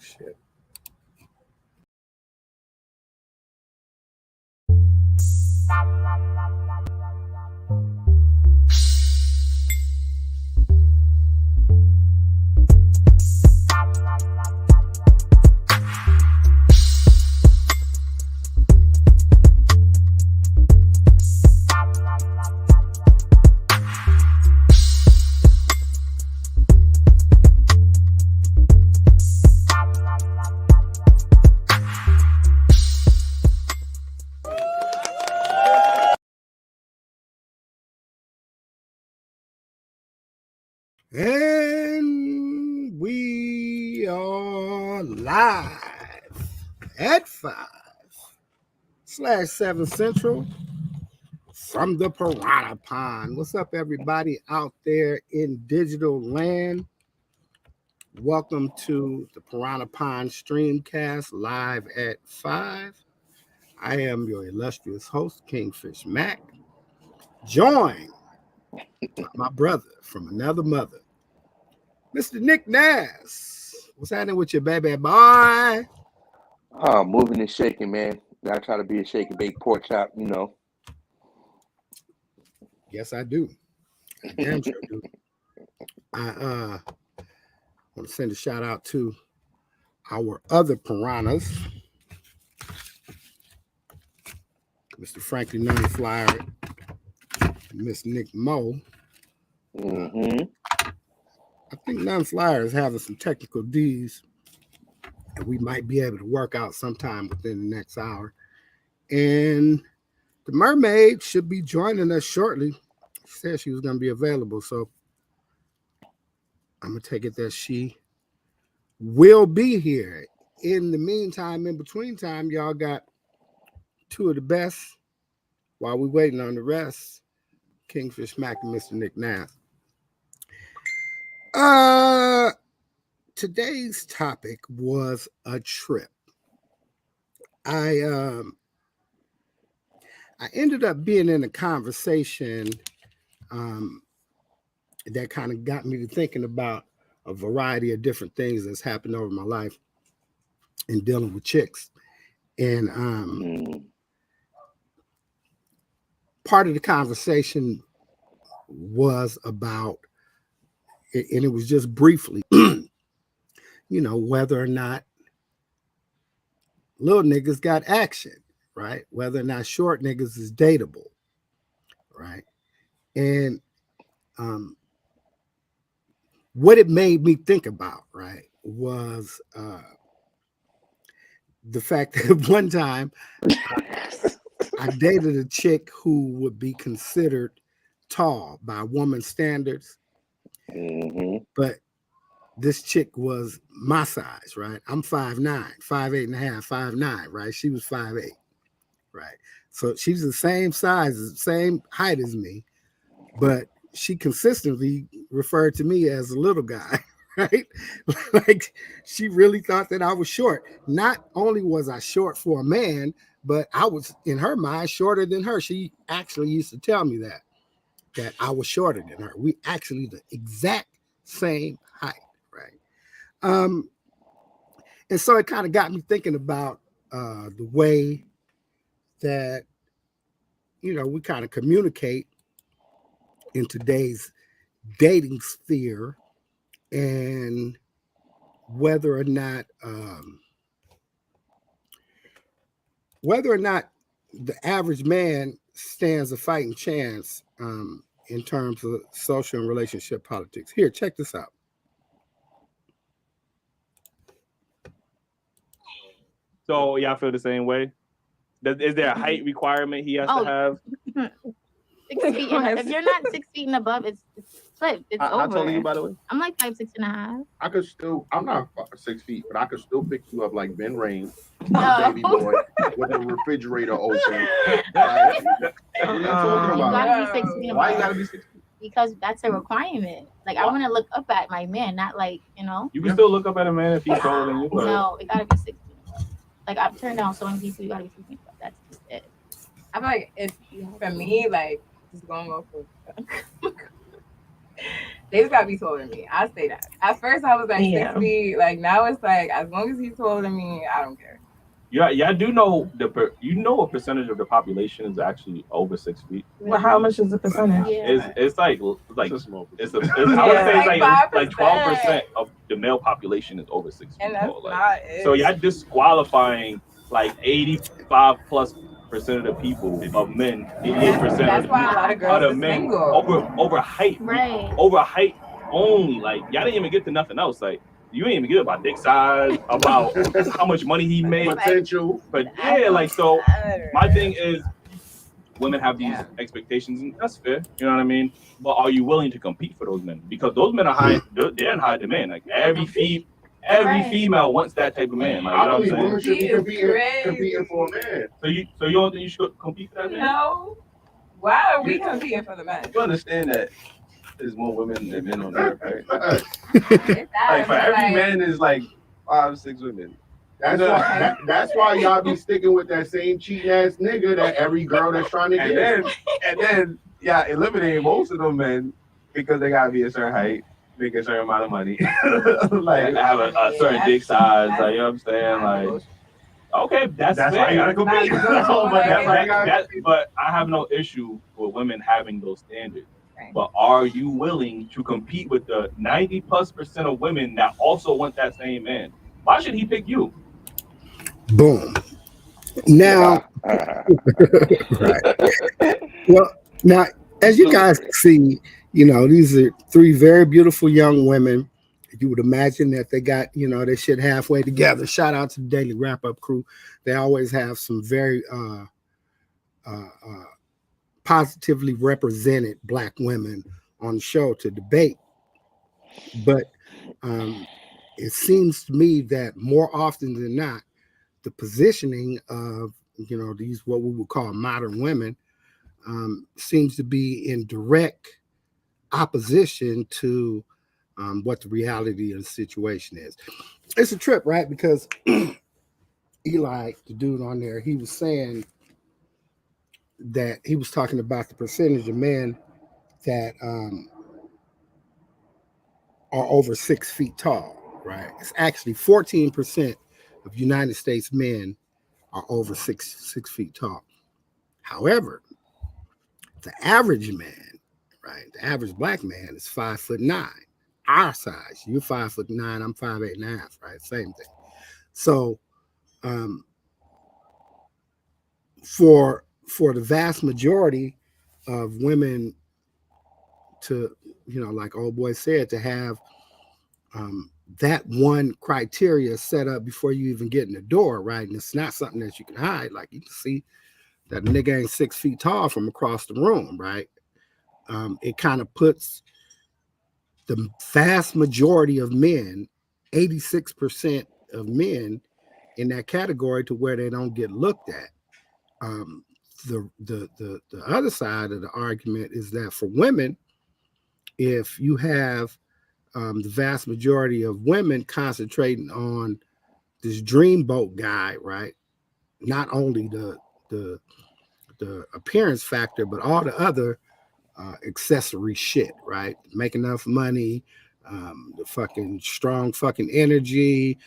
shit. And we are live at 5/7 Central from the Piranha Pond. What's up, everybody out there in digital land? Welcome to the Piranha Pond Streamcast live at 5. I am your illustrious host, Kingfish Mac, joined by my brother from another mother, Mr. Nick Nass. What's happening with you, baby boy? Oh, moving and shaking, man. I try to be a shake and bake pork chop, you know. Yes, I do. I damn sure do. I want to send a shout out to our other piranhas, Mr. Frankie Nine Flyer, Miss Nick Moe. Mm-hmm. I think None Flyer is having some technical D's, and we might be able to work out sometime within the next hour. And the mermaid should be joining us shortly. She said she was going to be available, so I'm going to take it that she will be here. In the meantime, in between time, y'all got two of the best while we're waiting on the rest. Kingfish Mac and Mr. Nick Nass. Today's topic was a trip. I ended up being in a conversation that kind of got me to thinking about a variety of different things that's happened over my life in dealing with chicks. And part of the conversation was about, and it was just briefly, whether or not little niggas got action, right? Whether or not short niggas is dateable, right? And what it made me think about, right, was the fact that one time I dated a chick who would be considered tall by woman's standards, but this chick was my size, right? I'm 5'9", 5'8" and a half, 5'9", right? She was 5'8", right? So she's the same size, same height as me, but she consistently referred to me as a little guy, right? Like she really thought that I was short. Not only was I short for a man, but I was, in her mind, shorter than her. She actually used to tell me that I was shorter than her. We actually the exact same height, right? And so it kind of got me thinking about the way that, we kind of communicate in today's dating sphere, and whether or not the average man stands a fighting chance in terms of social and relationship politics. Here, check this out. So y'all feel the same way? Is there a height requirement he has to have? 6 feet. If you're not 6 feet and above, it's flipped. It's over. How tall are you, by the way? I'm like 5'6.5". I'm not 6 feet, but I could still pick you up like Ben Rain, No. baby boy, with the refrigerator open. Right? What are you talking You about? gotta be 6 feet. Why you above. gotta be 6 feet? Because that's a requirement. Like I want to look up at my man, not like You can still look up at a man if he's taller than you. But... No, it gotta be 6 feet. Like I've turned down so many people. You gotta be 6 feet. That's just it. I feel like if for me, like just going off of They just gotta be taller than me. I say that. At first, I was like 6 feet. Like now, it's like as long as he's taller than me, I don't care. Yeah, I do know a percentage of the population is actually over 6 feet. Well, how much is the percentage? It's like It's a small I would say it's like 12% of the male population is over 6 feet And that's tall. not it. So you're disqualifying like 85+% of the people of men, 88% That's why a lot of girls are men single. over height, Right. over height only. Like y'all didn't even get to nothing else. Like you ain't even get about dick size, about how much money he made, potential. But yeah, like so. My thing is, women have these expectations, and that's fair. You know what I mean? But are you willing to compete for those men? Because those men are high. They're in high demand. Like every female wants that type of man. Like, you know I believe what I'm women should be competing for a man. So you don't think you should compete for that man? No. Why are we competing for the men? You understand that there's more women than men on earth, right? Like for every man is like 5, 6 women. That's why y'all be sticking with that same cheating ass nigga that every girl that's trying to get. And then eliminate most of them men because they gotta be a certain height, make a certain amount of money, like have a certain dick size. Like, you know what I'm saying? Like, okay, that's why you gotta compete. But I have no issue with women having those standards. But are you willing to compete with the 90+% of women that also want that same man? Why should he pick you? Boom. Now, right. Well, now, as you guys see, these are 3 very beautiful young women. You would imagine that they got, their shit halfway together. Shout out to the Daily Wrap Up crew. They always have some very positively represented Black women on the show to debate. But it seems to me that more often than not, the positioning of these what we would call modern women seems to be in direct opposition to what the reality of the situation is. It's a trip, right? Because Eli, the dude on there, he was saying that he was talking about the percentage of men that are over 6 feet tall, right? It's actually 14% of United States men are over six feet tall. However, the average man, right? The average Black man is 5'9". Our size, you're 5'9", I'm 5'8.5", right? Same thing. So, for the vast majority of women to, like old boy said, to have that one criteria set up before you even get in the door, right? And it's not something that you can hide. Like you can see that a nigga ain't 6 feet tall from across the room, right? It kind of puts the vast majority of men, 86% of men, in that category to where they don't get looked at. The other side of the argument is that for women, if you have the vast majority of women concentrating on this dreamboat guy, right? Not only the appearance factor, but all the other accessory shit, right? Make enough money, the fucking strong fucking energy,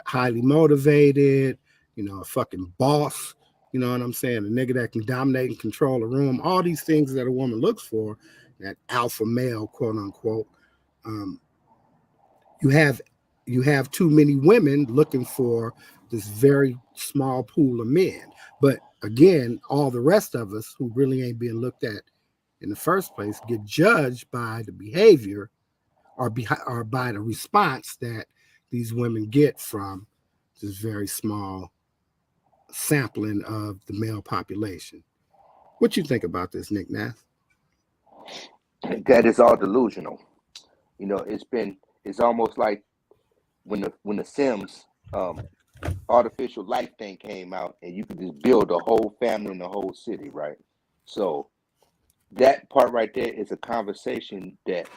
highly motivated, a fucking boss. You know what I'm saying? A nigga that can dominate and control a room. All these things that a woman looks for, that alpha male, quote unquote. You have too many women looking for this very small pool of men. But again, all the rest of us who really ain't being looked at in the first place get judged by the behavior or by the response that these women get from this very small sampling of the male population. What you think about this, Nick Nath? That is all delusional. It's almost like when the Sims artificial life thing came out, and you could just build a whole family in the whole city, right? So that part right there is a conversation that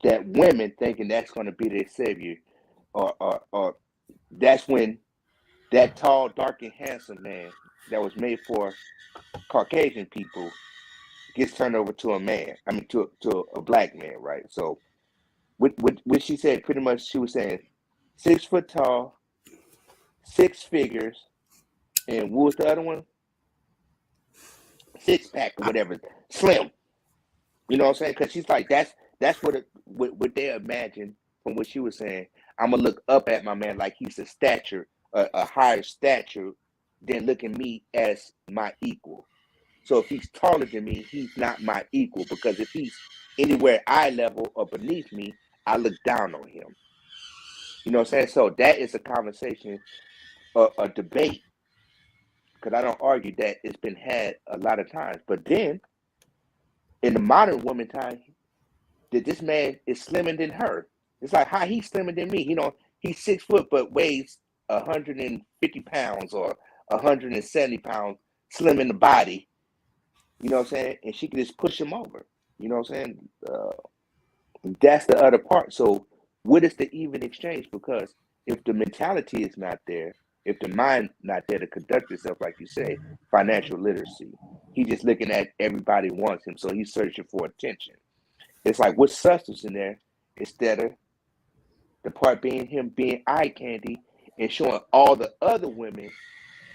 that women thinking that's going to be their savior, or that's when that tall, dark, and handsome man that was made for Caucasian people gets turned over to a man. I mean, to a black man, right? So, what she said, pretty much, she was saying 6 foot tall, 6 figures, and what was the other one? 6 pack or whatever, slim. You know what I'm saying? Because she's like, that's what they imagine from what she was saying. I'm gonna look up at my man like he's a higher stature than looking me as my equal. So if he's taller than me, he's not my equal, because if he's anywhere eye level or beneath me, I look down on him. You know what I'm saying? So that is a conversation, a debate, because I don't argue that it's been had a lot of times. But then in the modern woman time, that this man is slimmer than her. It's like how he's slimmer than me. You know, he's 6 foot but weighs 150 pounds or 170 pounds, slim in the body. You know what I'm saying? And she can just push him over. You know what I'm saying? That's the other part. So what is the even exchange? Because if the mentality is not there, if the mind not there to conduct itself, like you say, financial literacy, he just looking at everybody wants him, so he's searching for attention. It's like what substance in there instead of the part being him being eye candy and showing all the other women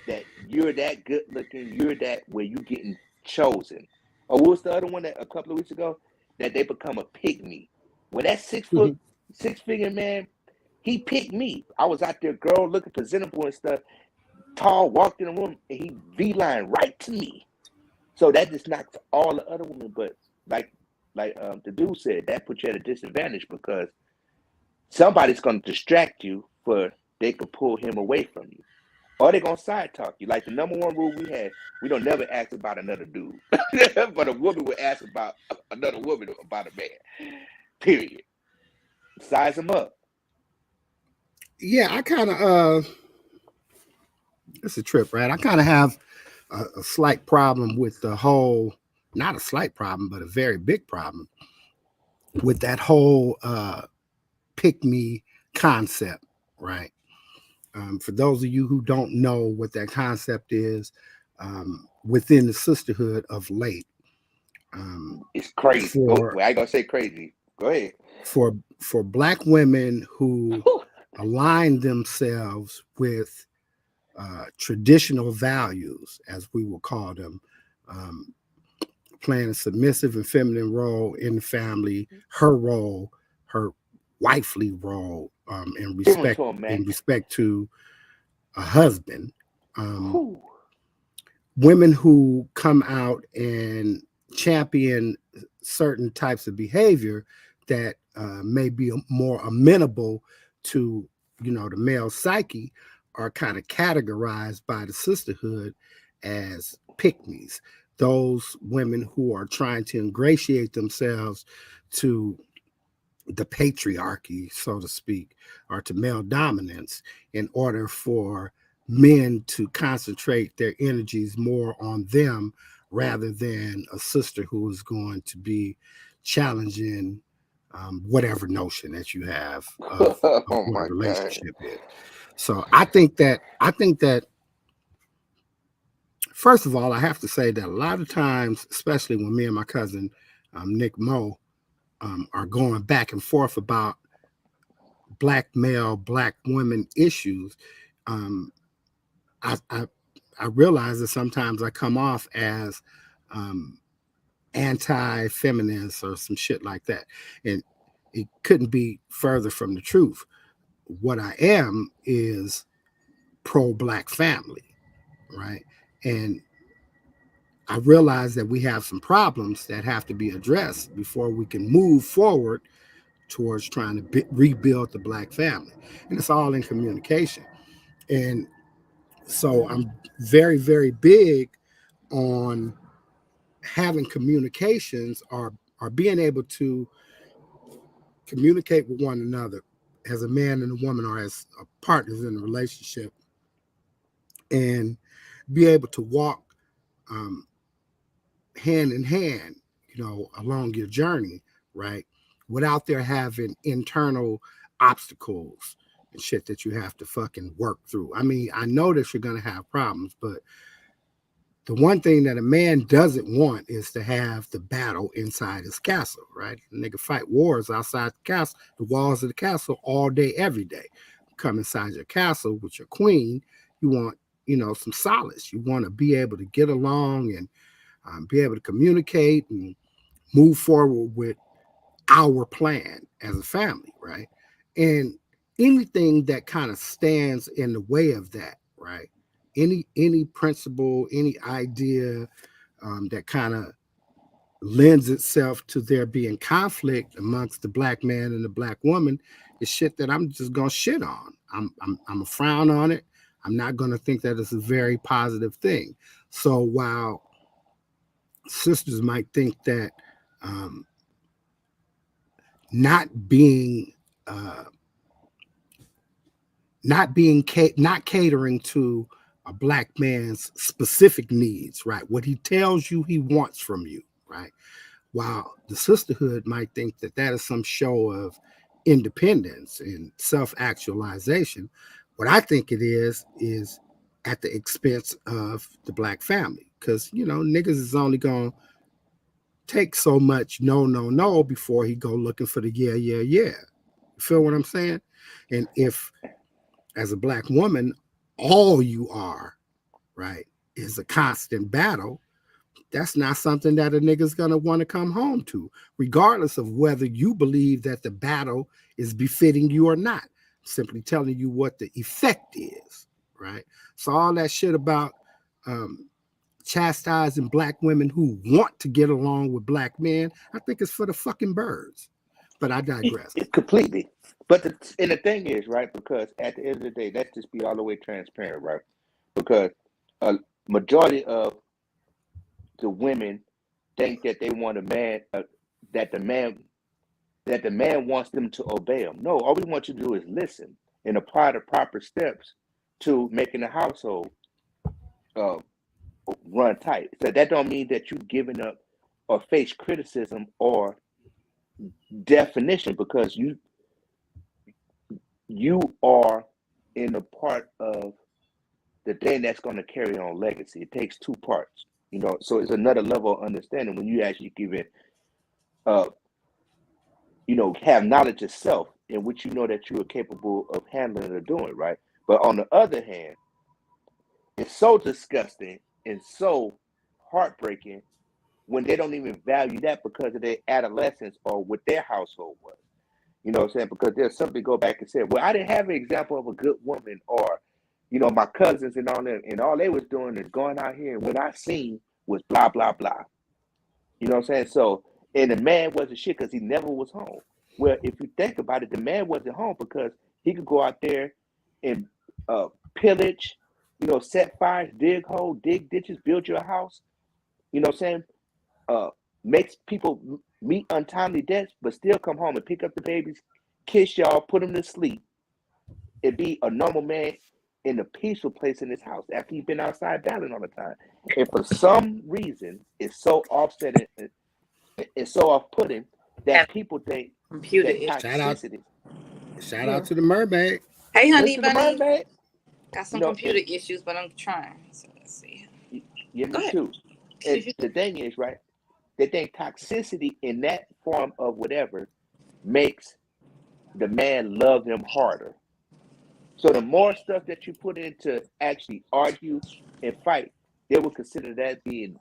that you're that good looking, you're that where you getting chosen. Or what was the other one that a couple of weeks ago? That they become a pygmy. When that 6 foot, 6 figure man, he picked me. I was out there, girl, looking presentable and stuff, tall, walked in the room, and he V-line right to me. So that just knocks all the other women. But like the dude said, that puts you at a disadvantage because somebody's going to distract you for they could pull him away from you. Or they're going to side talk you. Like the number one rule we had, we don't never ask about another dude. But a woman would ask about another woman about a man. Period. Size them up. Yeah, I kind of it's a trip, right? I kind of have a slight problem with the whole, not a slight problem, but a very big problem with that whole pick me concept, right? For those of you who don't know what that concept is, within the sisterhood of late, it's crazy. For, I ain't gonna say crazy. Go ahead. For black women who align themselves with traditional values, as we will call them, playing a submissive and feminine role in the family, her role, her wifely role, in respect to a husband. Women who come out and champion certain types of behavior that may be more amenable to, the male psyche are kind of categorized by the sisterhood as pick-me's. Those women who are trying to ingratiate themselves to the patriarchy, so to speak, or to male dominance in order for men to concentrate their energies more on them rather than a sister who is going to be challenging whatever notion that you have of what a relationship is. So I think that first of all, I have to say that a lot of times, especially when me and my cousin Nick Moe are going back and forth about black male, black women issues, I realize that sometimes I come off as anti-feminist or some shit like that, and it couldn't be further from the truth. What I am is pro-black family, right? And I realize that we have some problems that have to be addressed before we can move forward towards trying to rebuild the black family. And it's all in communication. And so I'm very, very big on having communications or being able to communicate with one another as a man and a woman or as partners in a relationship and be able to walk hand in hand, along your journey, right? Without there having internal obstacles and shit that you have to fucking work through. I mean, I know that you're going to have problems, but The one thing that a man doesn't want is to have the battle inside his castle, right? A nigga fight wars outside the castle, the walls of the castle all day, every day. Come inside your castle with your queen, you want, some solace. You want to be able to get along and be able to communicate and move forward with our plan as a family, right? And anything that kind of stands in the way of that, right? Any principle, any idea that kind of lends itself to there being conflict amongst the black man and the black woman is shit that I'm just gonna shit on. I'm a frown on it. I'm not gonna think that it's a very positive thing. So while sisters might think that um, not being uh, not catering to a black man's specific needs, right? What he tells you he wants from you, right? While the sisterhood might think that that is some show of independence and self-actualization, what I think it is at the expense of the black family. Because, niggas is only going to take so much no before he go looking for the yeah. You feel what I'm saying? And if, as a black woman, all you are, right, is a constant battle, that's not something that a nigga's gonna want to come home to, regardless of whether you believe that the battle is befitting you or not. Simply telling you what the effect is, right? So all that shit about chastising black women who want to get along with black men, I think it's for the fucking birds. But I digress. Completely. But the thing is, right, because at the end of the day, let's just be all the way transparent, right? Because a majority of the women think that they want a man, that the man wants them to obey him. No, all we want you to do is listen and apply the proper steps to making the household run tight. So that don't mean that you giving up or face criticism or definition, because you are in a part of the thing that's going to carry on legacy. It takes two parts, so it's another level of understanding when you actually give it have knowledge of self in which you know that you are capable of handling or doing, right? But on the other hand, it's so disgusting and so heartbreaking when they don't even value that because of their adolescence or what their household was. You know what I'm saying? Because there's something to go back and say, well, I didn't have an example of a good woman, or, my cousins and all that, and all they was doing is going out here, and what I seen was blah, blah, blah. You know what I'm saying? So, and the man wasn't shit because he never was home. Well, if you think about it, the man wasn't home because he could go out there and pillage, set fires, dig holes, dig ditches, build your house. You know what I'm saying? Makes people meet untimely deaths, but still come home and pick up the babies, kiss y'all, put them to sleep, and be a normal man in a peaceful place in his house after he's been outside battling all the time. And for some reason, it's so offsetting, it's so off-putting that people think computer that toxicity. Shout out to the mermaid. Hey, honey Listen, bunny. mermaid, Got some computer issues, but I'm trying. So let's see. Yeah, me too. And the thing is, right, they think toxicity in that form of whatever makes the man love them harder. So the more stuff that you put in to actually argue and fight, they will consider that being,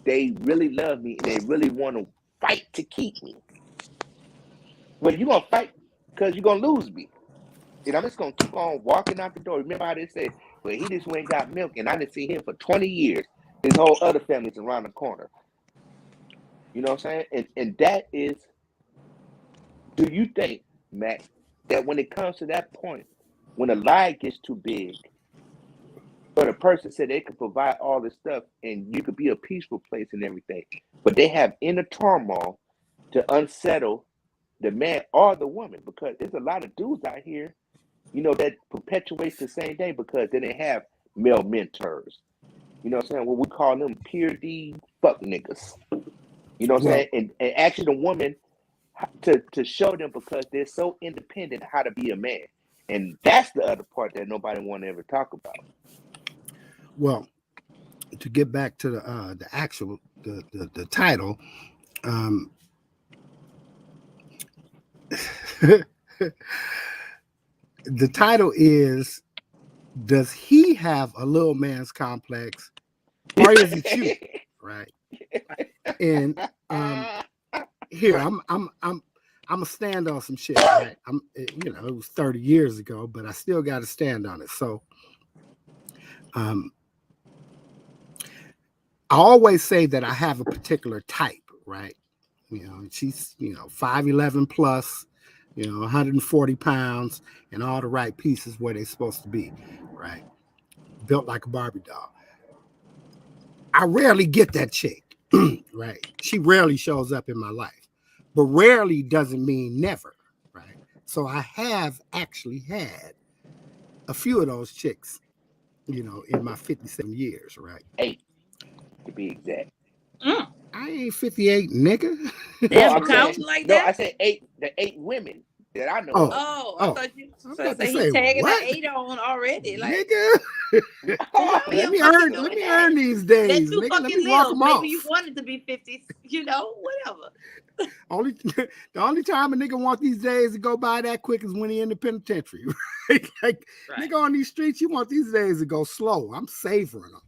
they really love me and they really want to fight to keep me. Well, you're going to fight because you're going to lose me. And I'm just going to keep on walking out the door. Remember how they said, well, he just went and got milk and I didn't see him for 20 years. His whole other family's around the corner. You know what I'm saying? And that is, do you think, Matt, that when it comes to that point, when a lie gets too big, or the person said they could provide all this stuff and you could be a peaceful place and everything, but they have inner turmoil to unsettle the man or the woman, because there's a lot of dudes out here, that perpetuates the same thing because they didn't have male mentors. You know what I'm saying? Well, we call them pure D fuck niggas. You know what I'm saying? And actually the woman to show them, because they're so independent, how to be a man. And that's the other part that nobody want to ever talk about. Well, to get back to the actual the title, um, the title is, does he have a little man's complex, or is it you? Right. And here I'm gonna stand on some shit, right? It was 30 years ago, but I still got to stand on it. So um I always say that I have a particular type, right? She's 5'11 plus, 140 pounds, and all the right pieces where they're supposed to be, right? Built like a Barbie doll. I rarely get that chick, right? She rarely shows up in my life, but rarely doesn't mean never, right? So I have actually had a few of those chicks, in my 57 years, right? 8 to be exact. I ain't 58, nigga. No, Damn, you I'm saying counting like no. that? I said 8. The 8 women that I know Oh, of. Oh, I thought you I was so about to say say, he tagging what? the 8 on already. Like, Nigga, how let you me fucking earn, doing let me that? earn these Let days, you nigga. Let fucking me walk live. them Maybe you off. wanted to be 50, whatever. Only the only time a nigga want these days to go by that quick is when he in the penitentiary. Right? Like, Right. nigga on these streets, you want these days to go slow. I'm savoring them.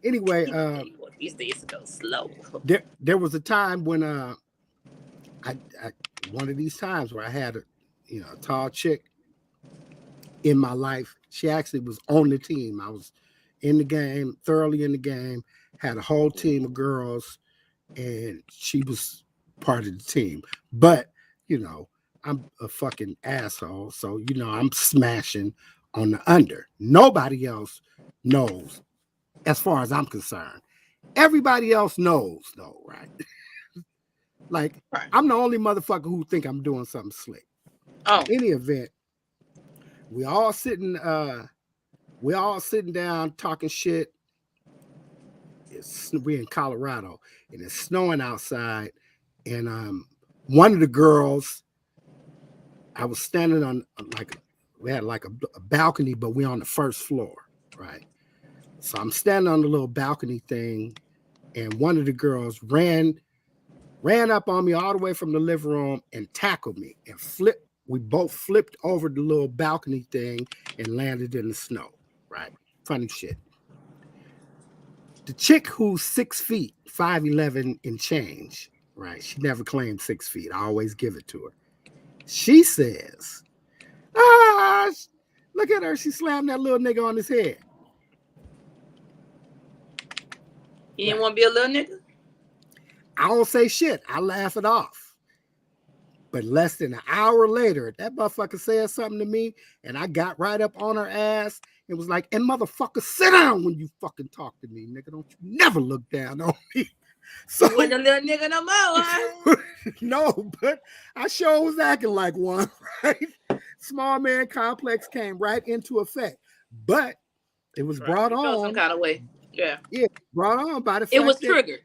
Anyway, These days to go slow. there was a time when I one of these times where I had a tall chick in my life. She actually was on the team. I was in the game, thoroughly in the game, had a whole team of girls, and she was part of the team. But, I'm a fucking asshole. So, I'm smashing on the under. Nobody else knows, as far as I'm concerned. Everybody else knows, though, right? Like, Right. I'm the only motherfucker who think I'm doing something slick. Oh. In any event, we all sitting down talking shit. We're in Colorado and it's snowing outside. And one of the girls, I was standing on we had like a balcony, but we're on the first floor, right? So I'm standing on the little balcony thing, and one of the girls ran up on me all the way from the living room and tackled me and flipped. We both flipped over the little balcony thing and landed in the snow, right? Funny shit. The chick who's 6 feet, 5'11" and change, right? She never claimed 6 feet. I always give it to her. She says, look at her. She slammed that little nigga on his head. You didn't want to be a little nigga? I don't say shit. I laugh it off. But less than an hour later, that motherfucker said something to me, and I got right up on her ass and was like, and motherfucker, sit down when you fucking talk to me, nigga. Don't you never look down on me. So you wasn't a little nigga no more, huh? No, but I sure was acting like one, right? Small man complex came right into effect. But it was brought You felt on some kind of way. Yeah. Yeah, brought on by the fact it was that, triggered.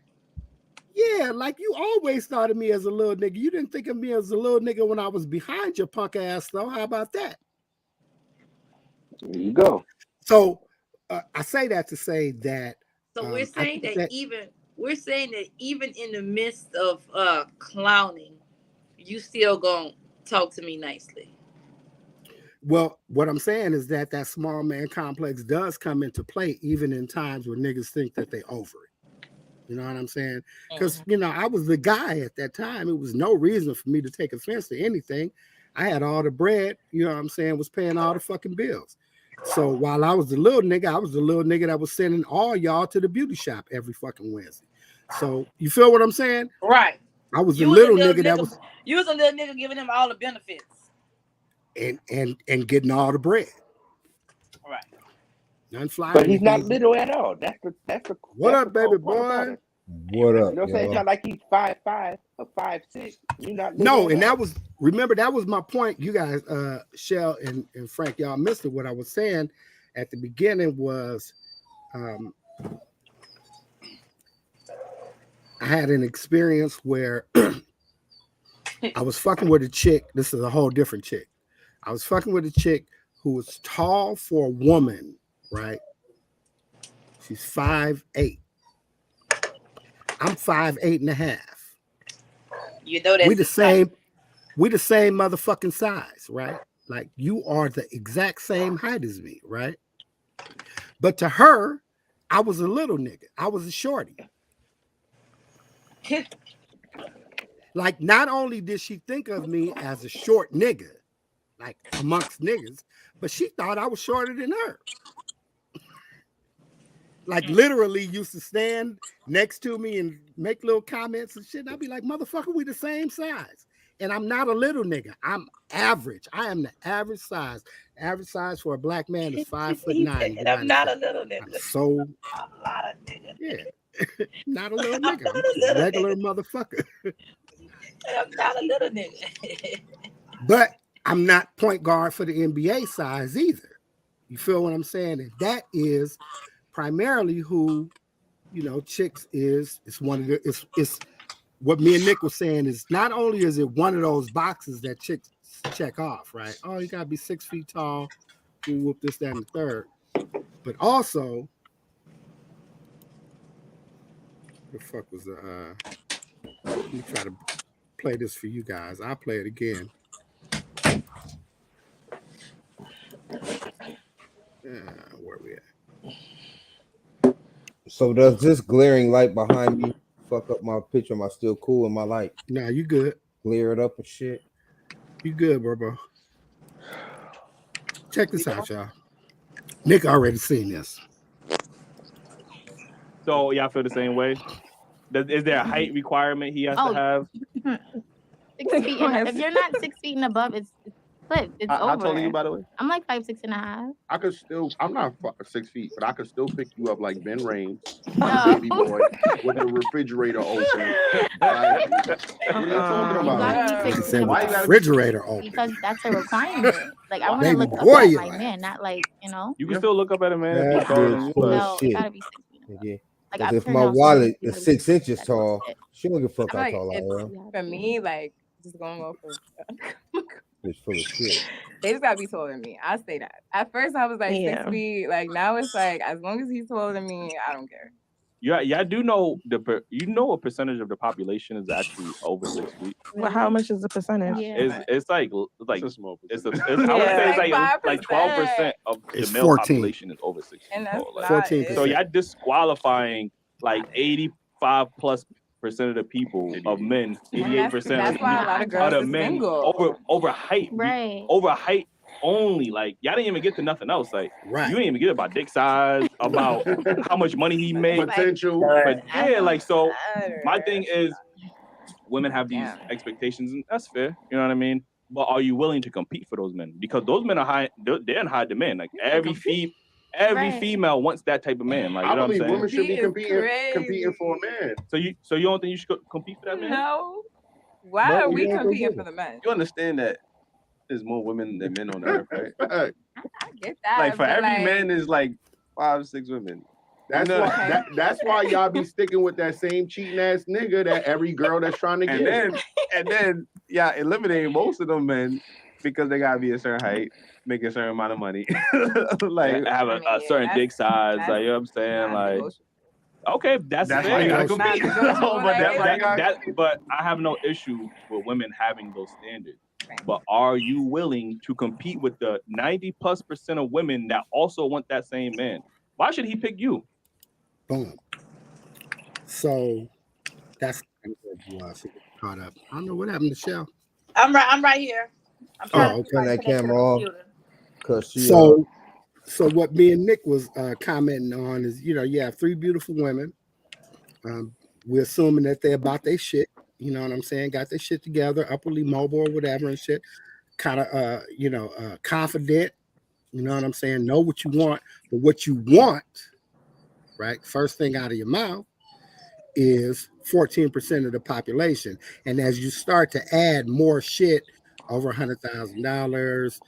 Yeah, like you always thought of me as a little nigga. You didn't think of me as a little nigga when I was behind your punk ass, though. How about that? There you go. So I say that to say that. So we're saying that even in the midst of clowning, you still gonna talk to me nicely. Well, what I'm saying is that small man complex does come into play even in times where niggas think that they over it. You know what I'm saying? Because, I was the guy at that time. It was no reason for me to take offense to anything. I had all the bread, you know what I'm saying, was paying all the fucking bills. So while I was the little nigga, I was the little nigga that was sending all y'all to the beauty shop every fucking Wednesday. So you feel what I'm saying? Right. I was the little nigga that was. You was a little nigga giving them all the benefits. And getting all the bread. Right. None fly. But he's not little at all. What up, baby boy? What up? You know what I'm saying? It's not like he's 5'5" or 5'6". You're not little. No, and that was my point. You guys, Shell and Frank, y'all missed it. What I was saying at the beginning was I had an experience where I was fucking with a chick. This is a whole different chick. I was fucking with a chick who was tall for a woman, right? She's 5'8". I'm 5'8.5". You know that's We the same motherfucking size, right? Like you are the exact same height as me, right? But to her, I was a little nigga. I was a shorty. Like not only did she think of me as a short nigga, like amongst niggas, but she thought I was shorter than her. Like literally used to stand next to me and make little comments and shit. And I'd be like, motherfucker, we the same size. And I'm not a little nigga. I'm average. I am the average size. Average size for a black man is 5'9". I'm not a little nigga. I'm so I'm a lot of nigga. yeah. Not a little nigga. not I'm a little a regular nigga. motherfucker. I'm not a little nigga. But I'm not point guard for the NBA size either. You feel what I'm saying? And that is primarily who, you know, chicks is. It's one of the it's what me and Nick was saying is not only is it one of those boxes that chicks check off, right? Oh, you gotta be 6 feet tall, whoop this, that, and the third. But also, the fuck was the let me try to play this for you guys. I'll play it again. Where we at? So does this glaring light behind me fuck up my picture? Am I still cool in my light? Nah, you good. Glare it up and shit. You good, bro. Check this out, y'all. Nick already seen this. So y'all feel the same way? Is there a height requirement he has to have? 6 feet. If you're not 6 feet and above, it's flipped. It's over. How tall are you, by the way? I'm like 5'6.5". I could still. I'm not 6 feet, but I could still pick you up like Ben Raines, No. baby boy, with the refrigerator open. Like, what are you talking You about? gotta be She 6 said feet with Why the you gotta be- refrigerator open. because that's a requirement. Like I want to Baby look boy, up at you my like. man, not like You can still look up at a man if That he's taller than bitch you. full of no, shit. it gotta be 6 feet. and above. Yeah. Like Because I've if turned my down so wallet many is people 6 that inches don't tall, fit. she don't give a fuck I'm how like, tall I am. for me, like just going off of Bitch full of shit. they just gotta be taller than me. I say that. At first I was like 6 feet. Like now it's like as long as he's taller than me, I don't care. Yeah, I do know a percentage of the population is actually over 6 feet. Well, how much is the percentage? Yeah. It's like It's a small it's percentage. I would say Like it's like 12% 5%. of the It's male 14. population is over 6 feet And that's tall. Like, not 14%. it. so y'all disqualifying like 85+% of the people of men, 88% That's why a lot of girls of are men single. over height, Right. over height only. Like y'all didn't even get to nothing else. Like Right. you didn't even get about dick size, about how much money he made. Potential. But yeah, like so. My thing is, women have these expectations, and that's fair. You know what I mean? But are you willing to compete for those men? Because those men are high. They're in high demand. Like every female wants that type of man. Like you I know what I'm believe saying? women should be He is competing for a man. So you don't think you should compete for that man? No. Why No, are you we ain't gonna competing get for it. the men? You understand that there's more women than men on the earth, right? I get that. Like for but every like, man is like 5, 6 women. That's No. why. That's why y'all be sticking with that same cheating ass nigga that every girl that's trying to And get. then yeah, eliminating most of them men because they gotta be a certain height, make a certain amount of money. Like have a certain dick size. Like you know what I'm saying? Like okay, that's why fair. you gotta compete. But I have no issue with women having those standards. But are you willing to compete with the 90+% of women that also want that same man? Why should he pick you? Boom. So that's caught up. I don't know what happened to Shell. I'm right here. I'm trying to Turn that camera off. Cause she, so what me and Nick was commenting on is, you know, you have 3 beautiful women. We're assuming that they're about their shit. You know what I'm saying? Got their shit together, upwardly mobile or whatever and shit. Kind of, confident. You know what I'm saying? Know what you want, but what you want, right? First thing out of your mouth is 14% of the population. And as you start to add more shit, over $100,000,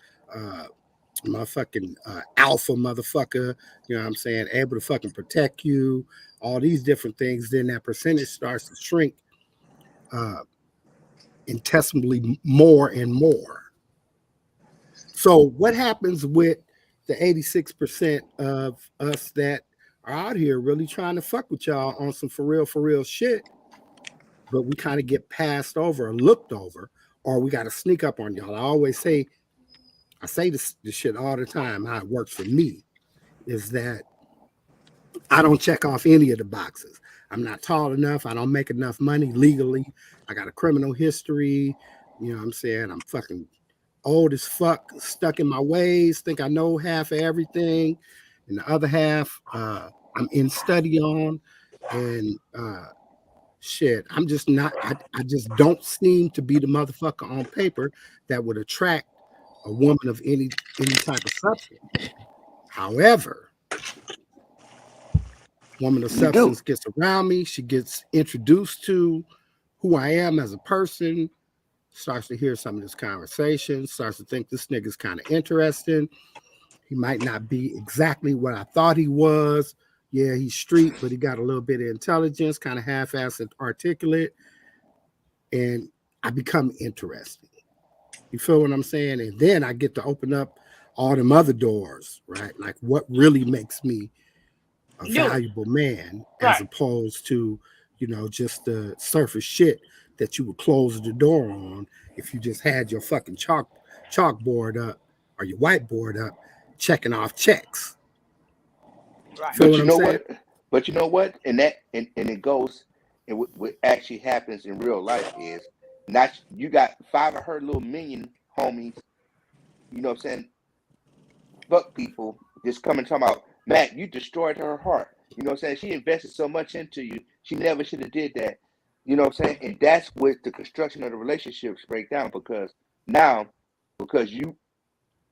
motherfucking alpha motherfucker, you know what I'm saying? Able to fucking protect you, all these different things, then that percentage starts to shrink infinitesimally more and more. So what happens with the 86% of us that are out here really trying to fuck with y'all on some for real shit, but we kind of get passed over or looked over, or we got to sneak up on y'all. I say this shit all the time. How it works for me is that I don't check off any of the boxes. I'm not tall enough. I don't make enough money legally. I got a criminal history. You know what I'm saying? I'm fucking old as fuck, stuck in my ways, think I know half of everything. And the other half, I'm in study on. And shit, I'm just not, I just don't seem to be the motherfucker on paper that would attract a woman of any type of substance. However, woman of You do. substance gets around me, she gets introduced to who I am as a person, starts to hear some of this conversation, starts to think this nigga's kind of interesting. He might not be exactly what I thought he was. Yeah, he's street, but he got a little bit of intelligence, kind of half-assed articulate, and I become interesting. You feel what I'm saying? And then I get to open up all them other doors, right? Like what really makes me a valuable man, as opposed to, just the surface shit that you would close the door on if you just had your fucking chalkboard up or your whiteboard up checking off checks. Right. Feel But what you I'm know saying? what? But you know what? And it goes, and what actually happens in real life is not you got five of her little minion homies. You know what I'm saying? Fuck people just coming talking about Matt. You destroyed her heart. You know what I'm saying? She invested so much into you. She never should have did that. You know what I'm saying? And that's where the construction of the relationships break down because now, because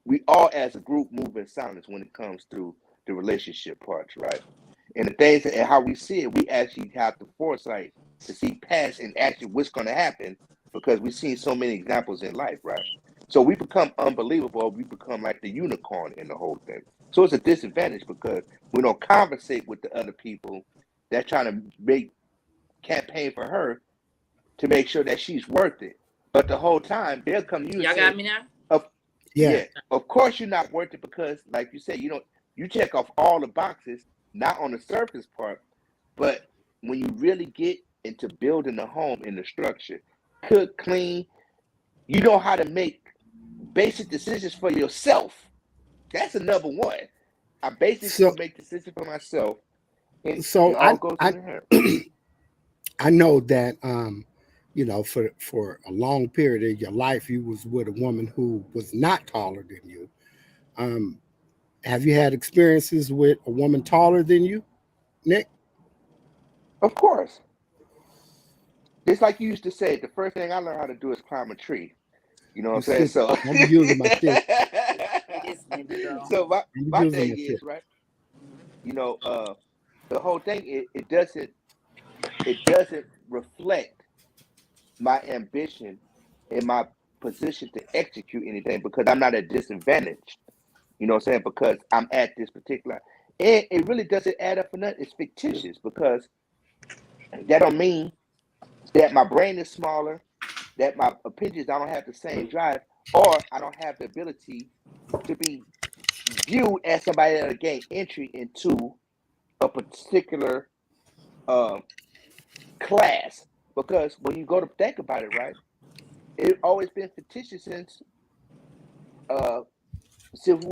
we all as a group move in silence when it comes to the relationship parts, right? And the things and how we see it, we actually have the foresight to see past and actually what's going to happen because we've seen so many examples in life, right? So we become unbelievable. We become like the unicorn in the whole thing. So it's a disadvantage because we don't conversate with the other people that trying to make campaign for her to make sure that she's worth it. But the whole time they'll come to you and Y'all got say, me now? of Yeah. yeah, of course you're not worth it because like you said, you check off all the boxes, not on the surface part, but when you really get into building a home in the structure, cook, clean, you know how to make basic decisions for yourself. That's a number one. I basically So make decisions for myself, and so it all goes in her. I know that for a long period of your life you was with a woman who was not taller than you. Um, have you had experiences with a woman taller than you, Nick? Of course, it's like you used to say. The first thing I learned how to do is climb a tree. You know what You I'm saying? sit. So, Don't be using my shit. This nigga though. so Don't be my using thing my shit. is right. You know, the whole thing it doesn't reflect my ambition and my position to execute anything because I'm not at disadvantage. You know what I'm saying? Because I'm at this particular, and it really doesn't add up for nothing. It's fictitious because that don't mean that my brain is smaller, that my opinions I don't have the same drive, or I don't have the ability to be viewed as somebody that gain entry into a particular uh, class. Because when you go to think about it, right, it's always been fictitious uh, since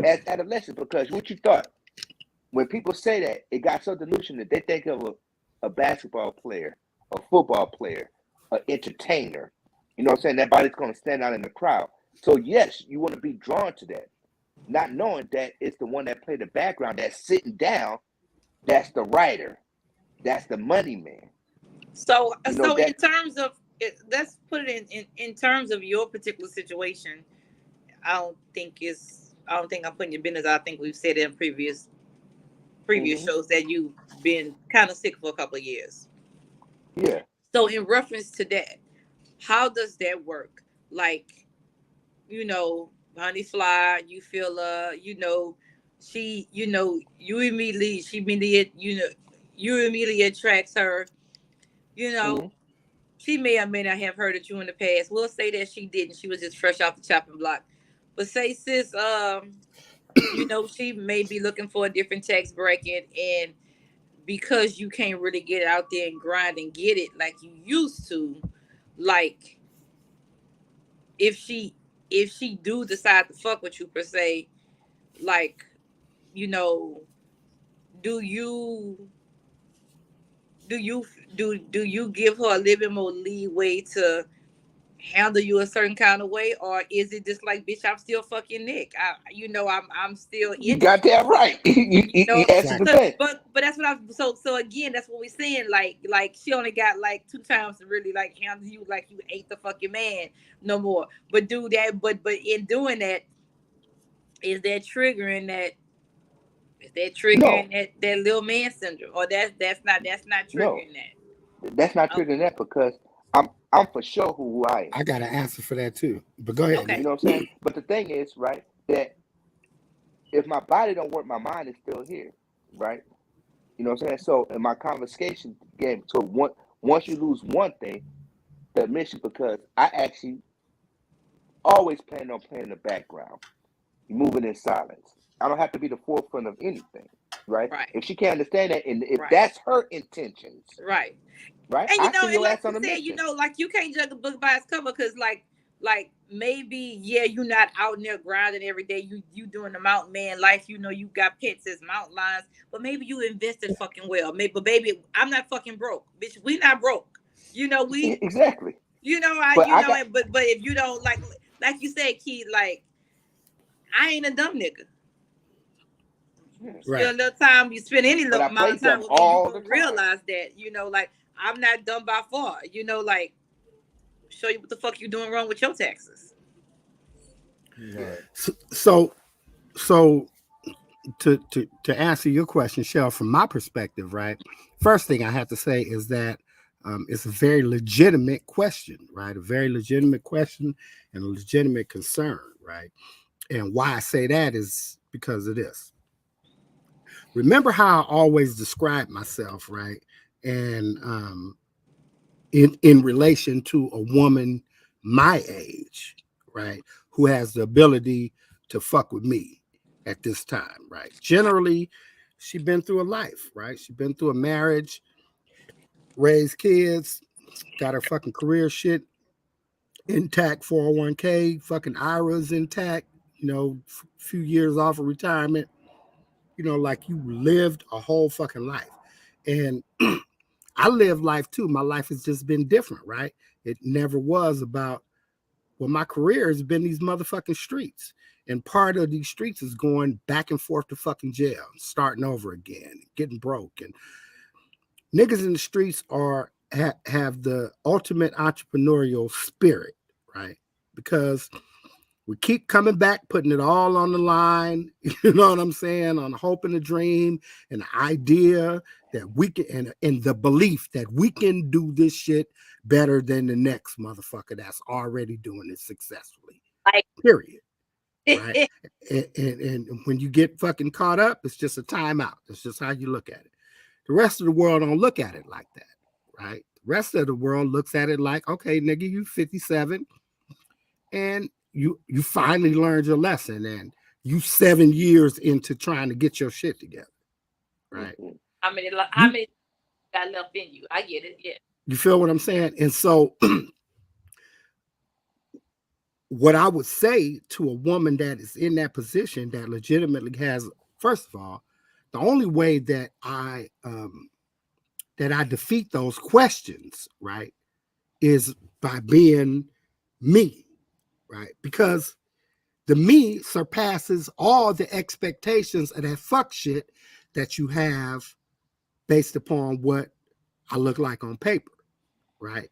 as adolescents. Because what you thought when people say that, it got so delusional that they think of a basketball player, a football player, an entertainer. You know what I'm saying? That body's going to stand out in the crowd. So yes, you want to be drawn to that, not knowing that it's the one that played the background, that's sitting down, that's the writer, that's the money man. So, You know so in that. terms of let's put it in terms of your particular situation. I don't think I'm putting your business. I think we've said in previous Hmm. shows that you've been kind of sick for a couple of years. Yeah. So in reference to that, how does that work? Like, honey fly, you feel she, you immediately attracts her, you know, Hmm. she may or may not have heard of you in the past. We'll say that she didn't. She was just fresh off the chopping block. But say, sis, you know, she may be looking for a different tax bracket, and because you can't really get out there and grind and get it like you used to, like if she do decide to fuck with you per se, like, you know, do you do you do you give her a little bit more leeway to handle you a certain kind of way, or is it just like, bitch, I'm still fucking Nick, I'm still You in it, got that right. You answered the Exactly. thing. but that's what I'm so again, that's what we're saying, like she only got like 2 times to really like handle you like you ain't the fucking man no more, but do that, but in doing that, is that triggering that is that No, triggering that little man syndrome, or that's not no, triggering that. that's not Okay. triggering that because I'm for sure who I am. I got an answer for that too. But go ahead, You Okay. Nick. know what I'm saying? But the thing is, right, that if my body don't work, my mind is still here, right? You know what I'm saying? So in my conversation game, so once you lose one thing, the mission, because I actually always plan on playing the background, moving in silence. I don't have to be the forefront of anything, right? Right. If she can't understand that, and if Right. that's her intentions, Right. right, And I send and your like ass you on a said, mission. like you can't judge a book by its cover, because like maybe, yeah, you're not out in there grinding every day. You doing the mountain man life. You got pets as mountain lions, but maybe you invested fucking well. Maybe, but baby, I'm not fucking broke, bitch. We not broke. We. Exactly. I. But I got But if you don't like you said, Keith, like I ain't a dumb nigga. Spend Right. a little time. You spend any but little I amount play of time dumb with me, you all the gonna time. realize that. Like I'm not dumb by far. Like show you what the fuck you doing wrong with your taxes. Right. So to answer your question, Shell, from my perspective, right? First thing I have to say is that it's a very legitimate question, right? A very legitimate question and a legitimate concern, right? And why I say that is because of this. Remember how I always describe myself, right? And in relation to a woman my age, right, who has the ability to fuck with me at this time, right? Generally, she been through a life, right? She been through a marriage, raised kids, got her fucking career shit intact, 401k, fucking IRAs intact, few years off of retirement, like you lived a whole fucking life. And I live life too. My life has just been different, right? It never was about, well, my career has been these motherfucking streets. And part of these streets is going back and forth to fucking jail, starting over again, getting broke. And niggas in the streets have the ultimate entrepreneurial spirit, right? Because we keep coming back, putting it all on the line. You know what I'm saying? On the hope and the dream and the idea that we can, and the belief that we can do this shit better than the next motherfucker that's already doing it successfully. Like Period. Right. And when you get fucking caught up, it's just a timeout. It's just how you look at it. The rest of the world don't look at it like that. Right. The rest of the world looks at it like, okay, nigga, you 57 and you finally learned your lesson, and you 7 years into trying to get your shit together, right? how many got left in you? I get it. Yeah. You feel what I'm saying? And so what I would say to a woman that is in that position that legitimately has, first of all, the only way that I defeat those questions, right, is by being me, right? Because the me surpasses all the expectations of that fuck shit that you have based upon what I look like on paper, right?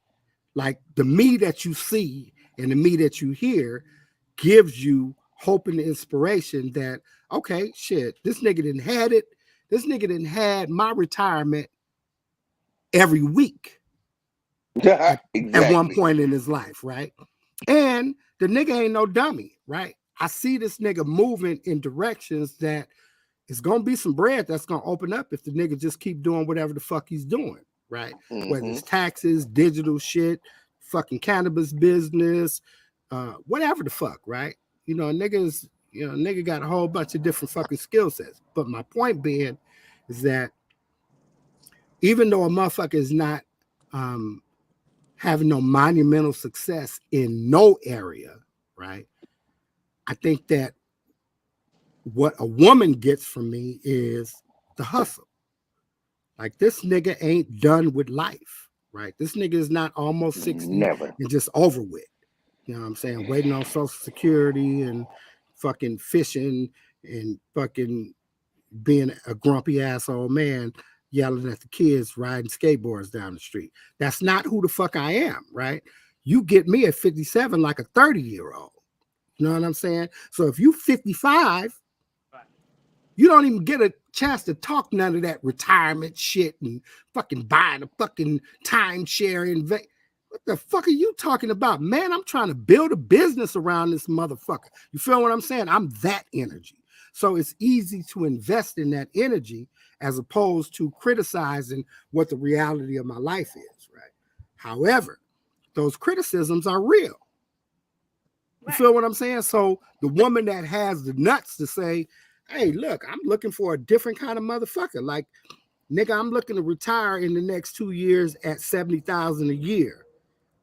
Like the me that you see and the me that you hear gives you hope and inspiration that, okay, shit, this nigga didn't had it. This nigga didn't had my retirement every week at one Exactly. point in his life, right? And the nigga ain't no dummy, right? I see this nigga moving in directions that it's gonna be some bread that's gonna open up if the nigga just keep doing whatever the fuck he's doing, right? Whether it's taxes, digital shit, fucking cannabis business, whatever the fuck, right? Niggas, You know, nigga got a whole bunch of different fucking skill sets. But my point being is that even though a motherfucker is not having no monumental success in no area, right? I think that what a woman gets from me is the hustle. Like, this nigga ain't done with life, right? This nigga is not almost 60 Never. and just over with. You know what I'm saying? Waiting on Social Security and fucking fishing and fucking being a grumpy asshole man yelling at the kids riding skateboards down the street. That's not who the fuck I am, right? You get me at 57 like a 30-year-old. You know what I'm saying? So if you 55, you don't even get a chance to talk none of that retirement shit and fucking buying a fucking timeshare. What the fuck are you talking about? Man, I'm trying to build a business around this motherfucker. You feel what I'm saying? I'm that energy. So it's easy to invest in that energy as opposed to criticizing what the reality of my life is, right? However, those criticisms are real. You feel what I'm saying? So the woman that has the nuts to say, hey, look, I'm looking for a different kind of motherfucker. Like, nigga, I'm looking to retire in the next 2 years at $70,000 a year.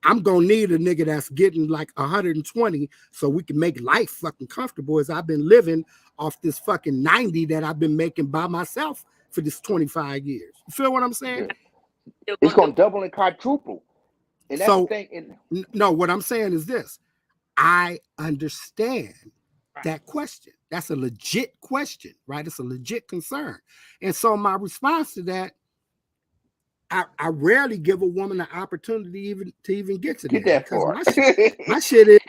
I'm gonna need a nigga that's getting like 120 so we can make life fucking comfortable, as I've been living off this fucking 90 that I've been making by myself for this 25 years. You feel what I'm saying? Yeah. It's gonna double and quadruple. And that's the thing. No, what I'm saying is this. I understand that question. That's a legit question, right? It's a legit concern. And so my response to that, I rarely give a woman an opportunity to even get to that because my shit is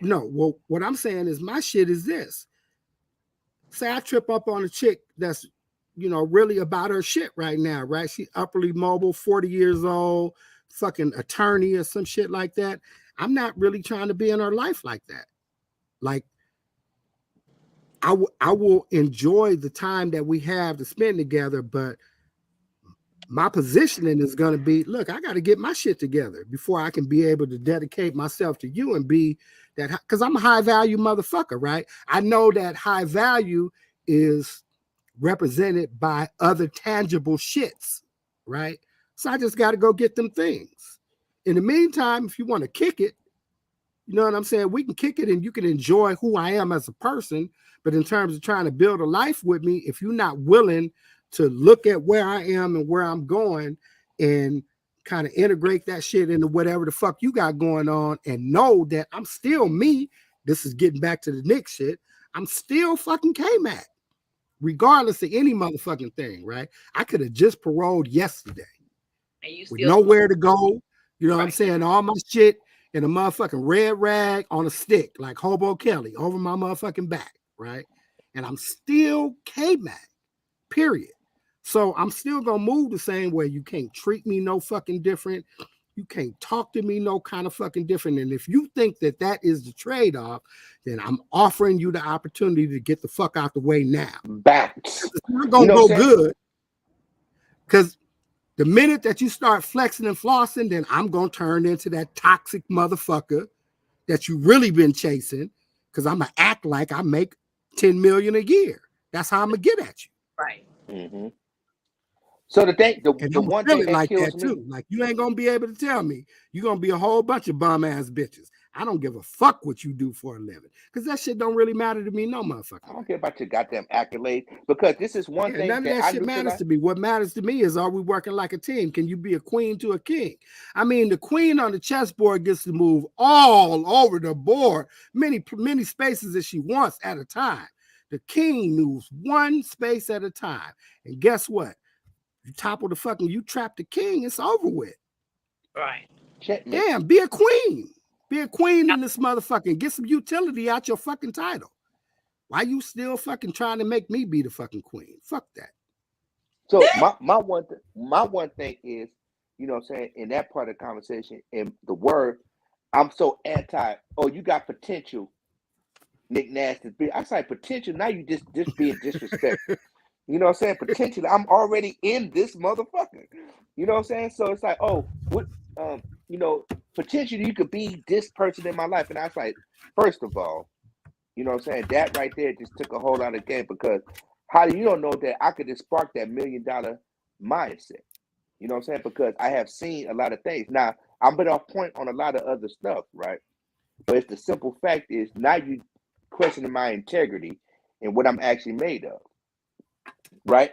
well, what I'm saying is my shit is this. Say I trip up on a chick that's, you know, really about her shit right now, right? She upperly mobile, 40 years old, fucking attorney or some shit like that. I'm not really trying to be in her life like that. Like, I will enjoy the time that we have to spend together, but my positioning is going to be, look, I got to get my shit together before I can be able to dedicate myself to you and be that, because I'm a high value motherfucker, right? I know that high value is represented by other tangible shits, right? So I just got to go get them things. In the meantime, if you want to kick it, you know what I'm saying? We can kick it and you can enjoy who I am as a person. But in terms of trying to build a life with me, if you're not willing to look at where I am and where I'm going and kind of integrate that shit into whatever the fuck you got going on and know that I'm still me, this is getting back to the Nick shit, I'm still fucking K-Mac, regardless of any motherfucking thing, right? I could have just paroled yesterday with nowhere to go. You know what I'm saying? All my shit in a motherfucking red rag on a stick, like Hobo Kelly, over my motherfucking back, right? And I'm still K-Mac, period. So I'm still gonna move the same way. You can't treat me no fucking different. You can't talk to me no kind of fucking different. And if you think that that is the trade-off, then I'm offering you the opportunity to get the fuck out the way now. Bounce. It's not gonna go good. Because the minute that you start flexing and flossing, then I'm gonna turn into that toxic motherfucker that you really been chasing. Because I'm gonna act like I make 10 million a year. That's how I'm gonna get at you. Right. Mm-hmm. So the one thing that like kills that me, too. Like, you ain't gonna be able to tell me you're gonna be a whole bunch of bum ass bitches. I don't give a fuck what you do for a living, because that shit don't really matter to me, no motherfucker. I don't care about your goddamn accolade, because this is one thing none of that shit matters to me. What matters to me is, are we working like a team? Can you be a queen to a king? I mean, the queen on the chessboard gets to move all over the board, many spaces as she wants at a time. The king moves one space at a time, and guess what? You topple you trap the king, it's over with. Right. Damn, be a queen. Be a queen in this motherfucking, get some utility out your fucking title. Why you still fucking trying to make me be the fucking queen? Fuck that. So my one thing is, you know what I'm saying, in that part of the conversation, in the word, I'm so anti, oh, you got potential, Nick Nasty. I say potential, now you just being disrespectful. You know what I'm saying? Potentially, I'm already in this motherfucker. You know what I'm saying? So it's like, oh, what, you know, potentially you could be this person in my life. And I was like, first of all, You know what I'm saying? That right there just took a whole lot of game because how do you don't know that I could just spark that $1 million mindset? You know what I'm saying? Because I have seen a lot of things. Now, I'm been off point on a lot of other stuff, right? But it's the simple fact is now you questioning my integrity and what I'm actually made of, right?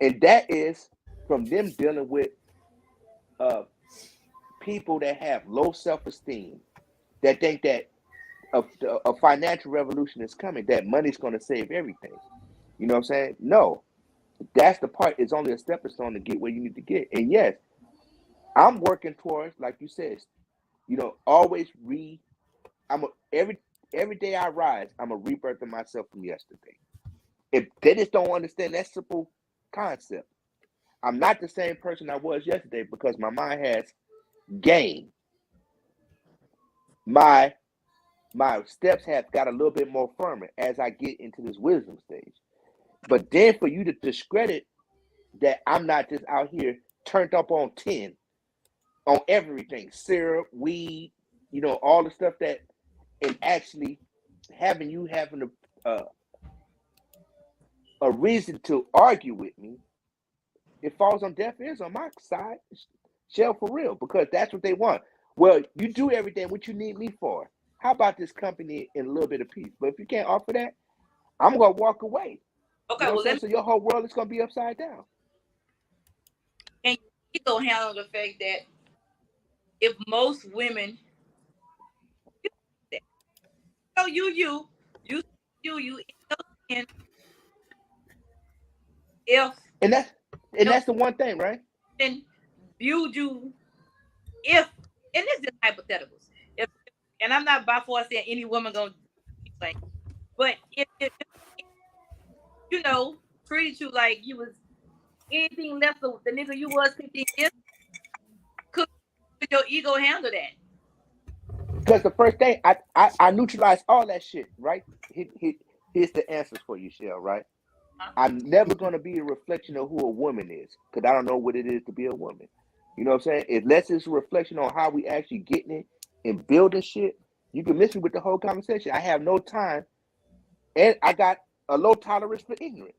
And that is from them dealing with uh, people that have low self-esteem, that think that a financial revolution is coming, that money's going to save everything. You know what I'm saying? No, that's the part. It's only a stepping stone to get where you need to get. And yes, I'm working towards, like you said, always I'm a, every day I rise, I'm a rebirth of myself from yesterday. If they just don't understand that simple concept, I'm not the same person I was yesterday because my mind has gained. My steps have got a little bit more firmer as I get into this wisdom stage. But then for you to discredit that I'm not just out here turned up on 10 on everything, syrup, weed, all the stuff that, and actually having a reason to argue with me, it falls on deaf ears on my side. Shell for real, because that's what they want. Well, you do everything what you need me for. How about this company in a little bit of peace? But if you can't offer that, I'm gonna walk away. Okay, You know well, what I'm saying? So your whole world is gonna be upside down. and you don't handle the fact that if most women, so you, and if And that's the one thing, right? and viewed you, if, and this is just hypotheticals, if, and I'm not by force saying any woman gonna do anything, but if treated you like you was anything less than the nigga you was 15 years, could your ego handle that? Because the first thing I neutralize all that shit, right? Here's the answers for you, Shell, right? I'm never gonna be a reflection of who a woman is, because I don't know what it is to be a woman. You know what I'm saying? Unless it's a reflection on how we actually getting it and building shit, you can miss me with the whole conversation. I have no time, and I got a low tolerance for ignorance.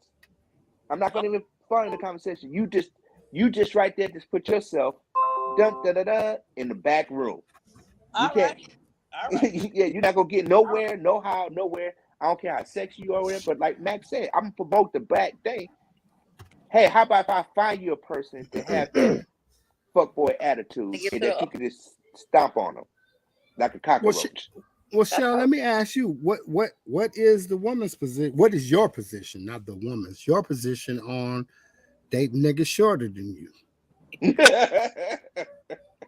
I'm not gonna even follow the conversation. You just right there, just put yourself in the back room. You can't. Right. Yeah, you're not gonna get nowhere, no how, nowhere. I don't care how sexy you are, with it, but like Max said, I'm gonna promote the black thing. Hey, how about if I find you a person to have that fuckboy attitude and that you can just stomp on them like a cockroach? Well, Shell, let me ask you, what is the woman's position? What is your position, not the woman's? Your position on dating niggas shorter than you?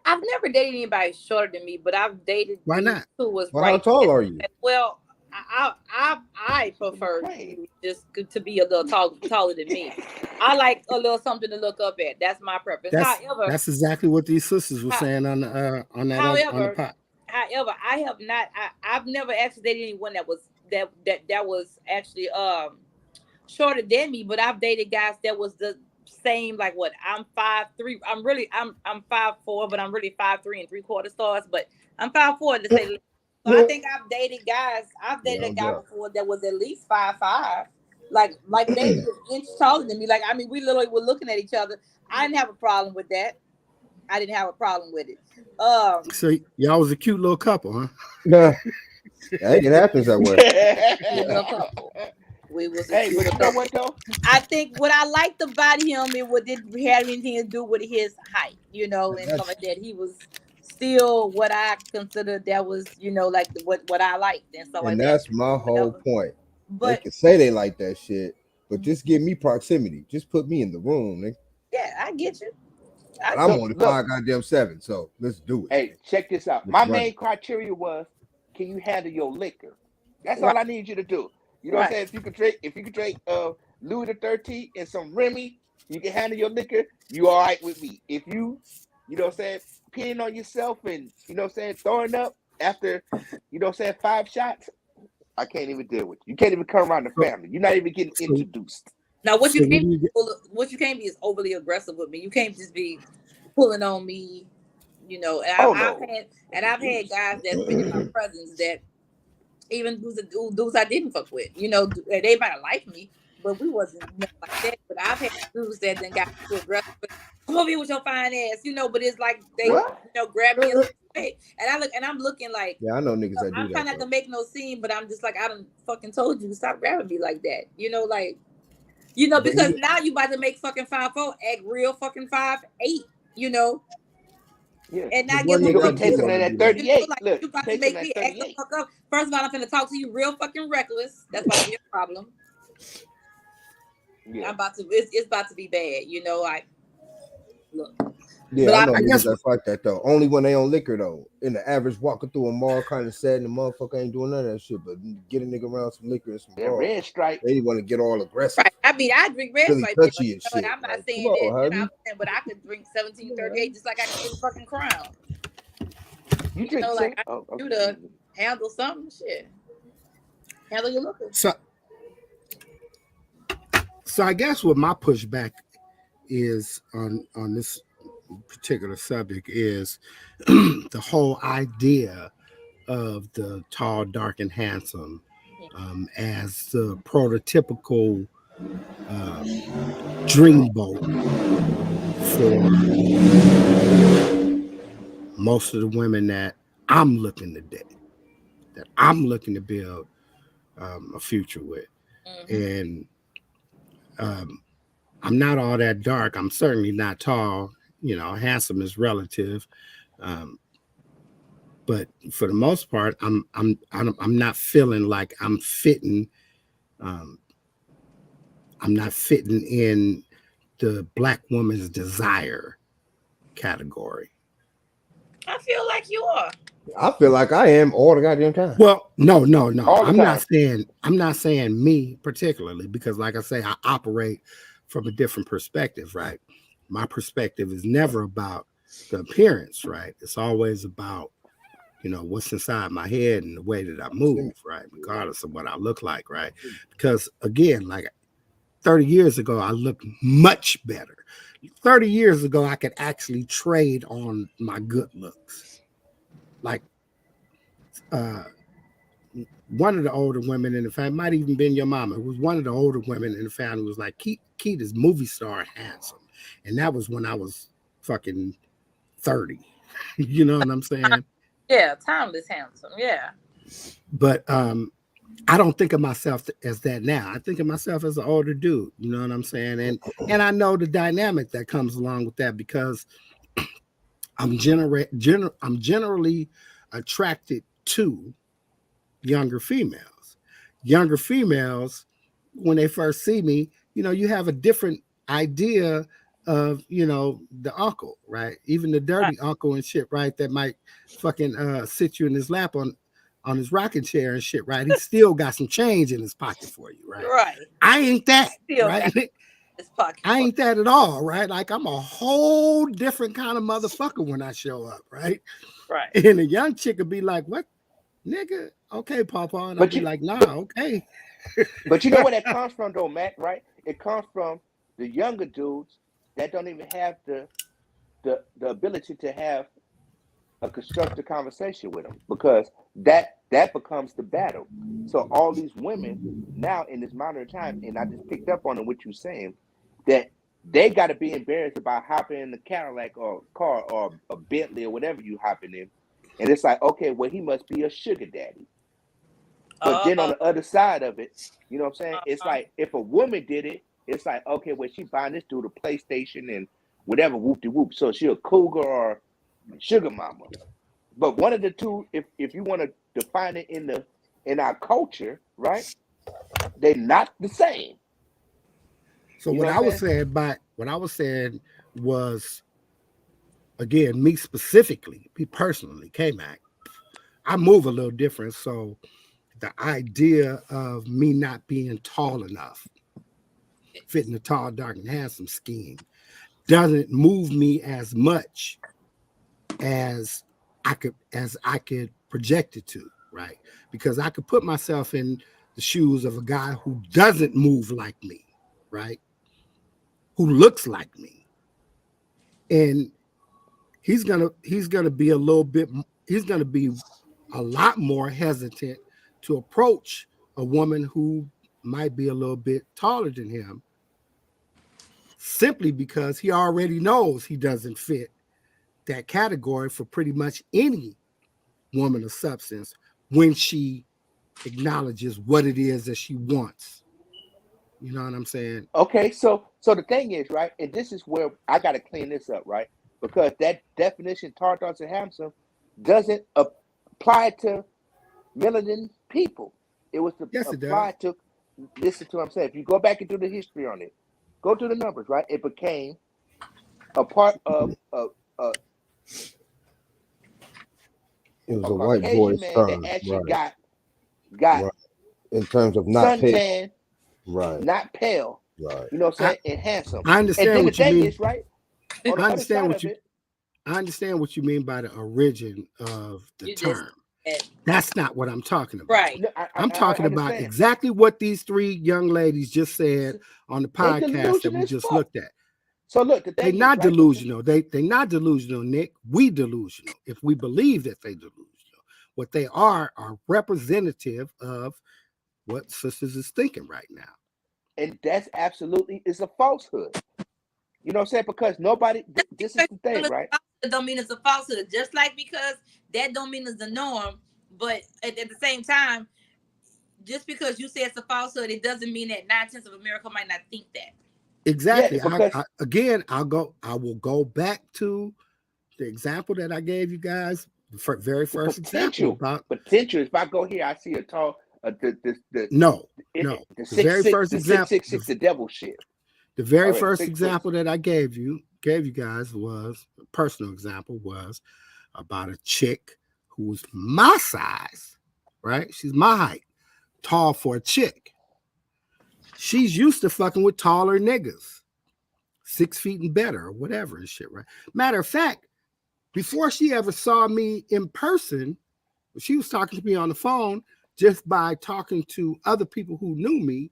I've never dated anybody shorter than me, but I've dated Why not? who was Well, right. how tall are you? Well, I prefer just to be a little taller than me. I like a little something to look up at. That's my preference. That's exactly what these sisters were saying on the pot. However, I've never actually dated anyone that was actually shorter than me, but I've dated guys that was the same, like what, I'm 5'3". I'm 5'4", but I'm really 5'3 3/4 stars, but I'm 4 to say. So I think I've dated a guy before that was at least 5'5", like maybe an inch taller than me. Like, I mean, we literally were looking at each other. I didn't have a problem with that. I didn't have a problem with it. So y'all was a cute little couple, huh? Yeah, it happens that way. We was hey, but you know what though? I think what I liked about him, it didn't have anything to do with his height, and stuff like that. He was still what I considered that was, like what I liked and stuff like that. And that's my whole point. But they can say they like that shit, but just give me proximity. Just put me in the room, nigga. Yeah, I get you. I'm only 5'7", so let's do it. Hey, check this out. My main criteria was, can you handle your liquor? That's all I need you to do. You know what I'm saying? If you could drink Louis XIII and some Remy, you can handle your liquor, you all right with me. If you know what I'm saying, peeing on yourself and, throwing up after, 5 shots, I can't even deal with you. You can't even come around the family. You're not even getting introduced. Now, what you can't be is overly aggressive with me. You can't just be pulling on me, And I've had guys that's been in my presence that Even dudes I didn't fuck with. You know, they might have liked me, but we wasn't nothing like that. But I've had dudes that then got too aggressive. Come over here with your fine ass, you know. But it's like they, What? grab me a little way, and I'm looking like, Yeah, I know niggas that do I'm that. trying not to make no scene, but I'm just like, I done fucking told you, stop grabbing me like that, you know, like, because now you about to make fucking 5'4" act real fucking 5'8", you know. Yeah. And not One give a You nigga gonna I be fuck. do tasting want that to at do that. 38. Like Look, you about to tasting make at me act the 38. fuck up. First of all, I'm finna talk to you real fucking reckless. That's about to be a problem. Yeah. I'm about to. It's about to be bad. You know, like look. Yeah, But I know I niggas guess that's like that though. Only when they on liquor though. In the average walking through a mall, kind of sad, and the motherfucker ain't doing none of that shit. But get a nigga around some liquor and some That bra, red stripe. they want to get all aggressive, right. I mean, I drink red really stripe. touchy You and know, and shit. I'm not Like, come saying that. on, I'm honey. saying, but I could drink 1738 just like I can drink a fucking Crown. You You drink know, like some? I Oh, need you okay. to handle something. Shit, handle your liquor. so I guess what my pushback is on this particular subject is the whole idea of the tall, dark, and handsome as the prototypical dreamboat for most of the women that I'm looking to date, that I'm looking to build a future with. Mm-hmm. And I'm not all that dark. I'm certainly not tall. You know, handsome is relative. Um, but for the most part, I'm not feeling like I'm fitting. Um, I'm not fitting in the black woman's desire category. I feel like you are. I feel like I am all the goddamn time. Well, no. All the I'm not saying me particularly, because like I say, I operate from a different perspective, right? My perspective is never about the appearance, right? It's always about, what's inside my head and the way that I move, right? Regardless of what I look like, right? Because again, like 30 years ago, I looked much better. 30 years ago, I could actually trade on my good looks. Like uh one of the older women in the family, might even been your mama, who was one of the older women in the family, was like, Keith is movie star handsome. And that was when I was fucking 30. You know what I'm saying? Yeah, timeless handsome. Yeah. But I don't think of myself as that now. I think of myself as an older dude. You know what I'm saying? And I know the dynamic that comes along with that, because I'm generally attracted to younger females. Younger females, when they first see me, you have a different idea of, the uncle, right? Even the dirty uncle and shit, right? That might fucking sit you in his lap on his rocking chair and shit, right? He still got some change in his pocket for you, right? Right. I ain't that, Still right? His pocket. I ain't that at all, right? Like I'm a whole different kind of motherfucker when I show up, right? Right. And a young chick would be like, "What, nigga? Okay, Papa," and I'll be like, "Nah, okay." But you know where that comes from, though, Matt? Right? It comes from the younger dudes that don't even have the ability to have a constructive conversation with them, because that becomes the battle. So all these women now in this modern time, and I just picked up on what you're saying, that they got to be embarrassed about hopping in the Cadillac or car or a Bentley or whatever you hopping in, and it's like, okay, well, he must be a sugar daddy. But then on the other side of it, you know what I'm saying? It's like if a woman did it, it's like, okay, well, she buying this dude a PlayStation and whatever, whoop de whoop. So she a cougar or sugar mama. But one of the two, if you want to define it in our culture, right? They're not the same. So You what know I what I'm was saying? saying was, again, me specifically, me personally, K-Mac, I move a little different. So the idea of me not being tall enough, fitting the tall, dark, and handsome scheme, doesn't move me as much as I could project it to, right? Because I could put myself in the shoes of a guy who doesn't move like me, right? Who looks like me. And he's gonna be a little bit, he's gonna be a lot more hesitant to approach a woman who might be a little bit taller than him, simply because he already knows he doesn't fit that category for pretty much any woman of substance when she acknowledges what it is that she wants. You know what I'm saying? Okay, so the thing is, right, and this is where I got to clean this up, right? Because that definition, tall, dark, and handsome, doesn't apply to melanin people. It was to Yes, it does. apply to. Listen to what I'm saying. If you go back into the history on it, go to the numbers, right? It became a part of It was a a white Caucasian boy's man term, that actually right? got Right. In terms of not pale, suntan, right? not pale. Right. You know what I'm I, saying? And handsome. I And understand then the what you thing mean. is, right, on I the other understand side what of you it, I understand what you mean by the origin of the You just term. That's not what I'm talking about. right. no, I'm I talking about understand. exactly what these three young ladies just said on the They podcast that delusional we as just fuck. looked at. So look, the They thing is, not right? delusional. They not delusional, Nick. We delusional. If we believe that they delusional. What they are representative of what sisters is thinking right now. And that's absolutely is a falsehood. You know what I'm saying? Because nobody. This is the thing, right? It don't mean it's a falsehood. Just like because that don't mean it's the norm, but at the same time, just because you say it's a falsehood, it doesn't mean that 9/10 of America might not think that. Exactly. Yeah, because I will go back to the example that I gave you guys, the very first example about potential. If I go here, I see a tall, the no. the The six very six, first the example, 666, the devil shit. the very All right, first 6'6". example that I gave you guys was a personal example was about a chick who was my size, right? She's my height, tall for a chick. She's used to fucking with taller niggas, 6 feet and better, or whatever and shit, right? Matter of fact, before she ever saw me in person, she was talking to me on the phone just by talking to other people who knew me.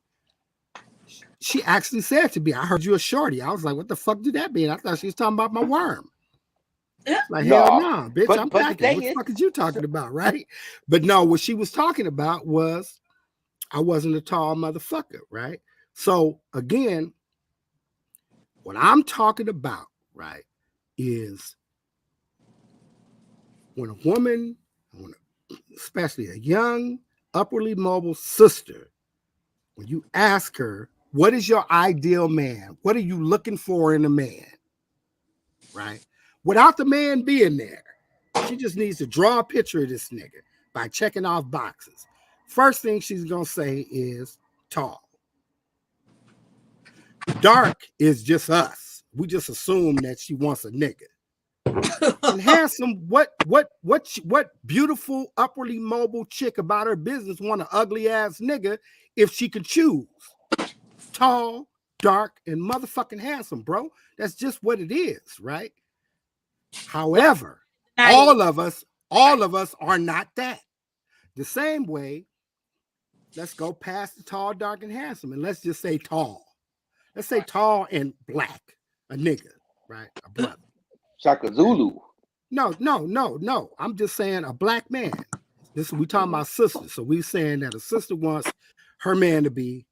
She actually said to me, I heard you a shorty. I was like, what the fuck did that mean? I thought she was talking about my worm. Like, hell No, no, bitch, but I'm the packing. thing What the is, fuck is you talking about, right? But no, what she was talking about was I wasn't a tall motherfucker, right? So again, what I'm talking about, right, is when a woman, especially a young, upwardly mobile sister, when you ask her, what is your ideal man? What are you looking for in a man? Right? Without the man being there, she just needs to draw a picture of this nigga by checking off boxes. First thing she's going to say is tall. Dark is just us. We just assume that she wants a nigga. And handsome, what beautiful, upwardly mobile chick about her business want an ugly ass nigga if she could choose? Tall, dark, and motherfucking handsome, bro. That's just what it is, right? However, all of us are not that. The same way, let's go past the tall, dark, and handsome, and let's just say tall. Let's say tall and black, a nigga, right? A brother. Shaka Zulu. No. I'm just saying a black man. We talking about sisters. So we saying that a sister wants her man to be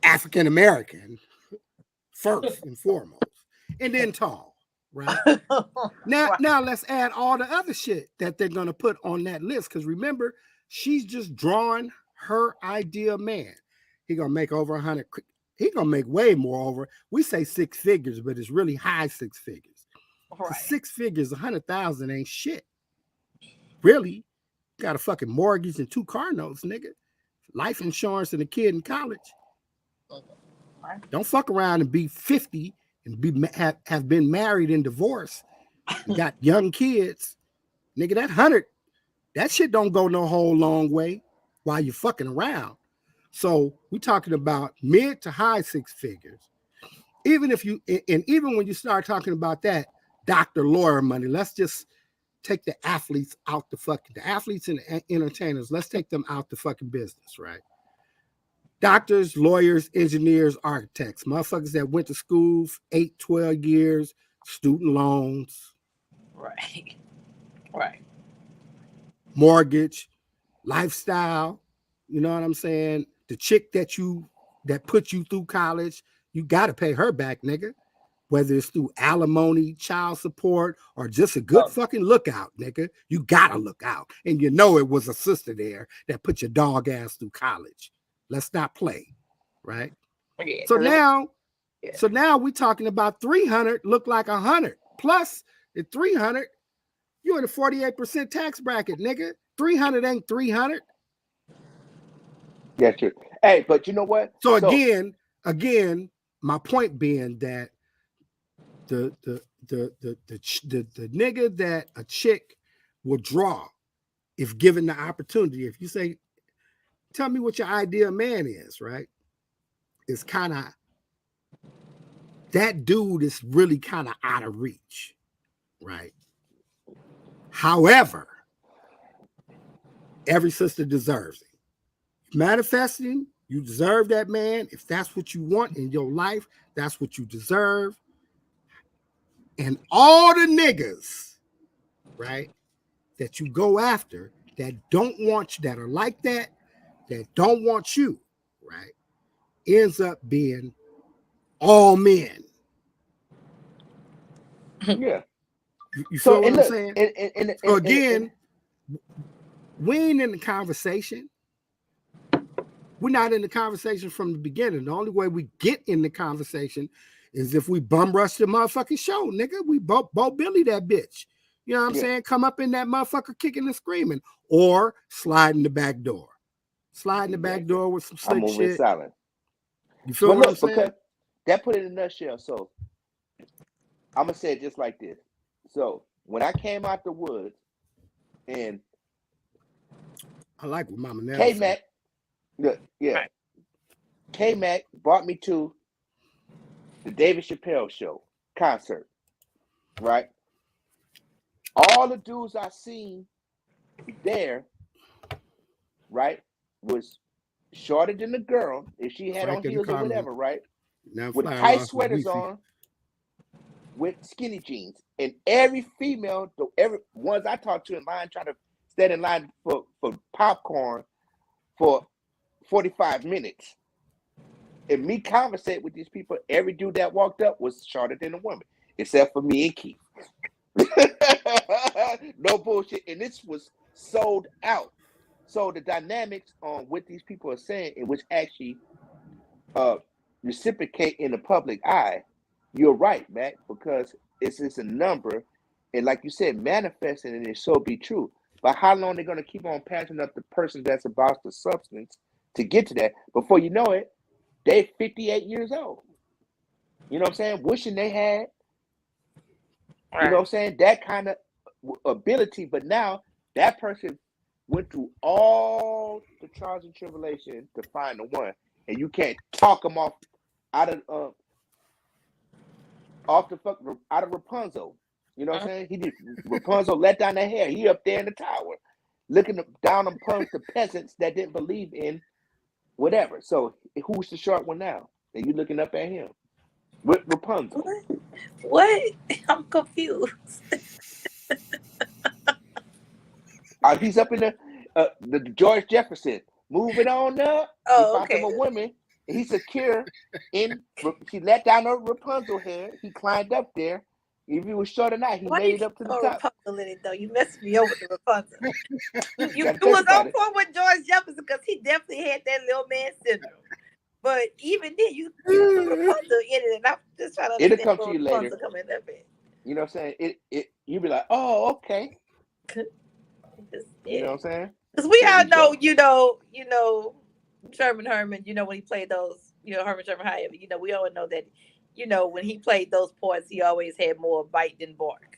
African American first and foremost, and then tall, right? Now let's add all the other shit that they're gonna put on that list. Because remember, she's just drawing her ideal man. He gonna make over 100. He gonna make way more over. We say 6 figures, but it's really high 6 figures. Right. 6 figures, 100,000 ain't shit. Really, got a fucking mortgage and 2 car notes, nigga. Life insurance and a kid in college. Don't fuck around and be 50 and have been married and divorced and got young kids. Nigga, that 100, that shit don't go no whole long way while you're fucking around. So we talking about mid to high 6 figures. Even when you start talking about that doctor, lawyer money, let's just take the athletes and the entertainers, let's take them out the fucking business, right? Doctors, lawyers, engineers, architects, motherfuckers that went to school for 8, 12 years, student loans. Right. Mortgage, lifestyle. You know what I'm saying? The chick that put you through college, you got to pay her back, nigga. Whether it's through alimony, child support, or just a good fucking lookout, nigga. You gotta look out. And you know it was a sister there that put your dog ass through college. Let's not play, right? Yeah, So now we talking about 300 look like 100. Plus, at 300, you're in a 48% tax bracket, nigga. 300 ain't 300. Yeah, true. Hey, but you know what? So again, my point being that the nigga that a chick will draw if given the opportunity. If you say, tell me what your ideal man is, right? It's kind of that dude is really kind of out of reach, right? However, every sister deserves it. Manifesting, you deserve that man. If that's what you want in your life, that's what you deserve. And all the niggas, right, that you go after that don't want you, that are like that don't want you, right, ends up being all men. Yeah. You feel what I'm saying? So again, we ain't in the conversation. We're not in the conversation from the beginning. The only way we get in the conversation is if we bum rush the motherfucking show, nigga. We Bo Billy that bitch. You know what I'm saying? Come up in that motherfucker kicking and screaming, or slide in the back door. Slide in the back door with some slick shit. Silent. You feel what I'm saying? Because that put it in a nutshell. So I'm gonna say it just like this. So when I came out the woods, and I like what Mama Nell K-Mac, right. K-Mac brought me to the David Chappelle show concert, right? All the dudes I seen there, right, was shorter than the girl if she had on heels or whatever, right? With tight sweaters on, with skinny jeans, and every female, every ones I talked to in line, trying to stand in line for popcorn for 45 minutes. And me conversate with these people, every dude that walked up was shorter than a woman, except for me and Keith. No bullshit. And this was sold out. So the dynamics on what these people are saying, and which actually reciprocate in the public eye, you're right, Mac, because it's a number. And like you said, manifesting and it so be true. But how long they're going to keep on passing up the person that's about the substance to get to that? Before you know it, they're 58 years old. You know what I'm saying? Wishing they had, you know what I'm saying, that kind of ability. But now that person went through all the trials and tribulations to find the one. And you can't talk them off out of Rapunzel. You know what I'm saying? He did Rapunzel let down their hair. He up there in the tower, looking down upon the peasants that didn't believe in whatever. So who's the short one now? And you looking up at him with Rapunzel. What? I'm confused. He's up in the George Jefferson. Moving on up. Oh, he found him a woman. And he's secure in. She let down her Rapunzel hair. He climbed up there. If he was short or not, he made it up to the top. Rapunzel in it, though? You messed me over with the Rapunzel. you was on point with George Jefferson because he definitely had that little man syndrome. But even then, you put Rapunzel in it, and I'm just trying to understand. It'll come to you later. Coming up in. You know what I'm saying? You'll be like, oh, okay. You know what I'm saying? Because we all know, you know, Sherman Herman, you know, when he played those, you know, Herman Sherman High, you know, we all know that, you know, when he played those parts, he always had more bite than bark.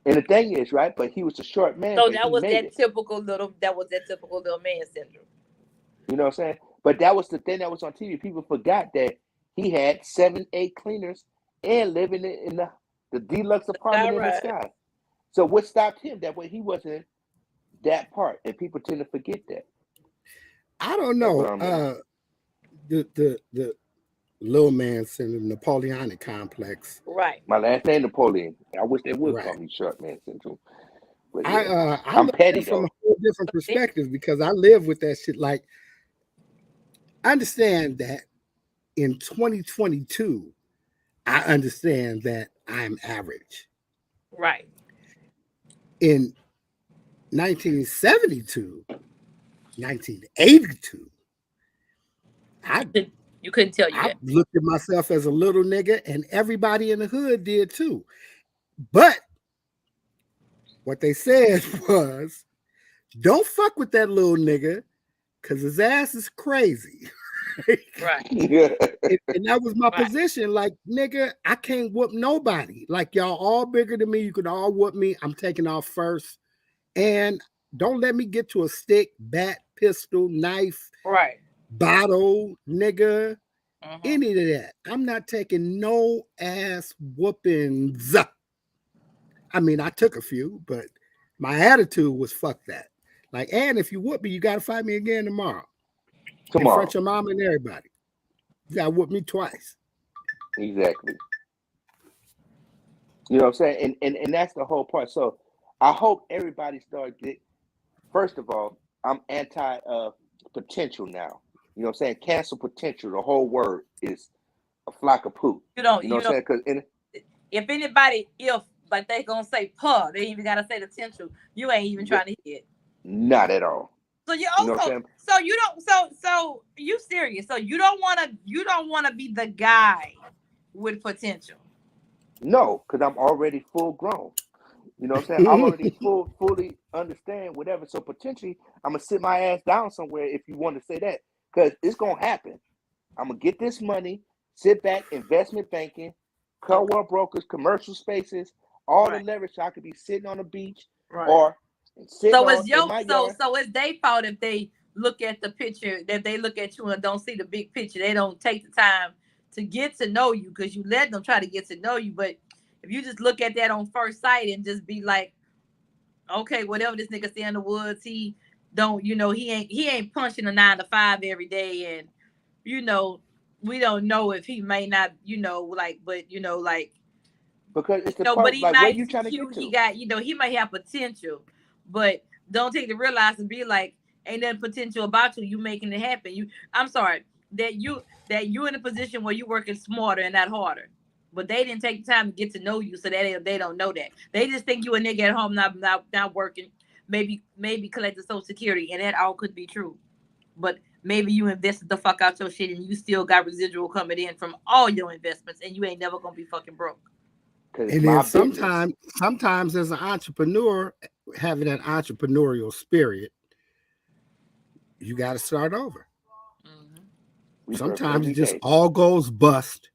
And the thing is, right, but he was a short man. So that was that typical little man syndrome. You know what I'm saying? But that was the thing that was on TV. People forgot that he had 7-8 cleaners and living in the deluxe apartment in the sky. So what stopped him? That way he wasn't that part, and people tend to forget that. I don't know. The little man syndrome, Napoleonic complex. Right. My last name Napoleon. I wish they would call me short man syndrome. But yeah. I'm petty from though. a whole different perspective because I live with that shit. Like, I understand that in 2022, I understand that I'm average. Right. In 1972, 1982, You couldn't tell you I that. looked at myself as a little nigga, and everybody in the hood did too. But what they said was, don't fuck with that little nigga because his ass is crazy. Right. And that was my Right. position. Like, nigga, I can't whoop nobody. Like, y'all all bigger than me. You can all whoop me. I'm taking off first. And don't let me get to a stick, bat, pistol, knife, Right. bottle, nigga, Mhm. any of that. I'm not taking no ass whoopings. I mean, I took a few, but my attitude was fuck that. Like, and if you whoop me, you got to fight me again tomorrow. In front of your mom and everybody. You got to whoop me twice. Exactly. You know what I'm saying? And that's the whole part. So I hope everybody starts get. First of all, I'm anti potential now. You know what I'm saying? Cancel potential. The whole word is a flock of poop. You know what I'm saying? Because if anybody, if like they gonna say puh, they even gotta say the potential. You ain't even trying to hit. Not at all. So you also, so you don't, so you serious? So you don't wanna be the guy with potential. No, because I'm already full grown. You know what I'm saying? I'm already fully understand whatever. So potentially, I'm gonna sit my ass down somewhere if you want to say that, because it's gonna happen. I'm gonna get this money, sit back, investment banking, co-world brokers, commercial spaces, all the leverage. So I could be sitting on the beach or sitting in my yard. So it's their fault if they look at the picture, that they look at you and don't see the big picture. They don't take the time to get to know you because you let them try to get to know you. But if you just look at that on first sight and just be like, okay, whatever this nigga say in the woods, he don't, he ain't punching a 9 to 5 every day, and we don't know if he may not, because it's the but part he like where might you be trying to cute. get to. He got, he might have potential, but don't take to realize and be like, ain't nothing potential about you. You making it happen. I'm sorry that you in a position where you working smarter and not harder. But they didn't take the time to get to know you, so that they don't know that. They just think you a nigga at home not working, maybe collecting Social Security, and that all could be true. But maybe you invested the fuck out your shit and you still got residual coming in from all your investments, and you ain't never gonna be fucking broke. And then sometimes as an entrepreneur, having that entrepreneurial spirit, you got to start over. Mm-hmm. Sometimes it just all goes bust,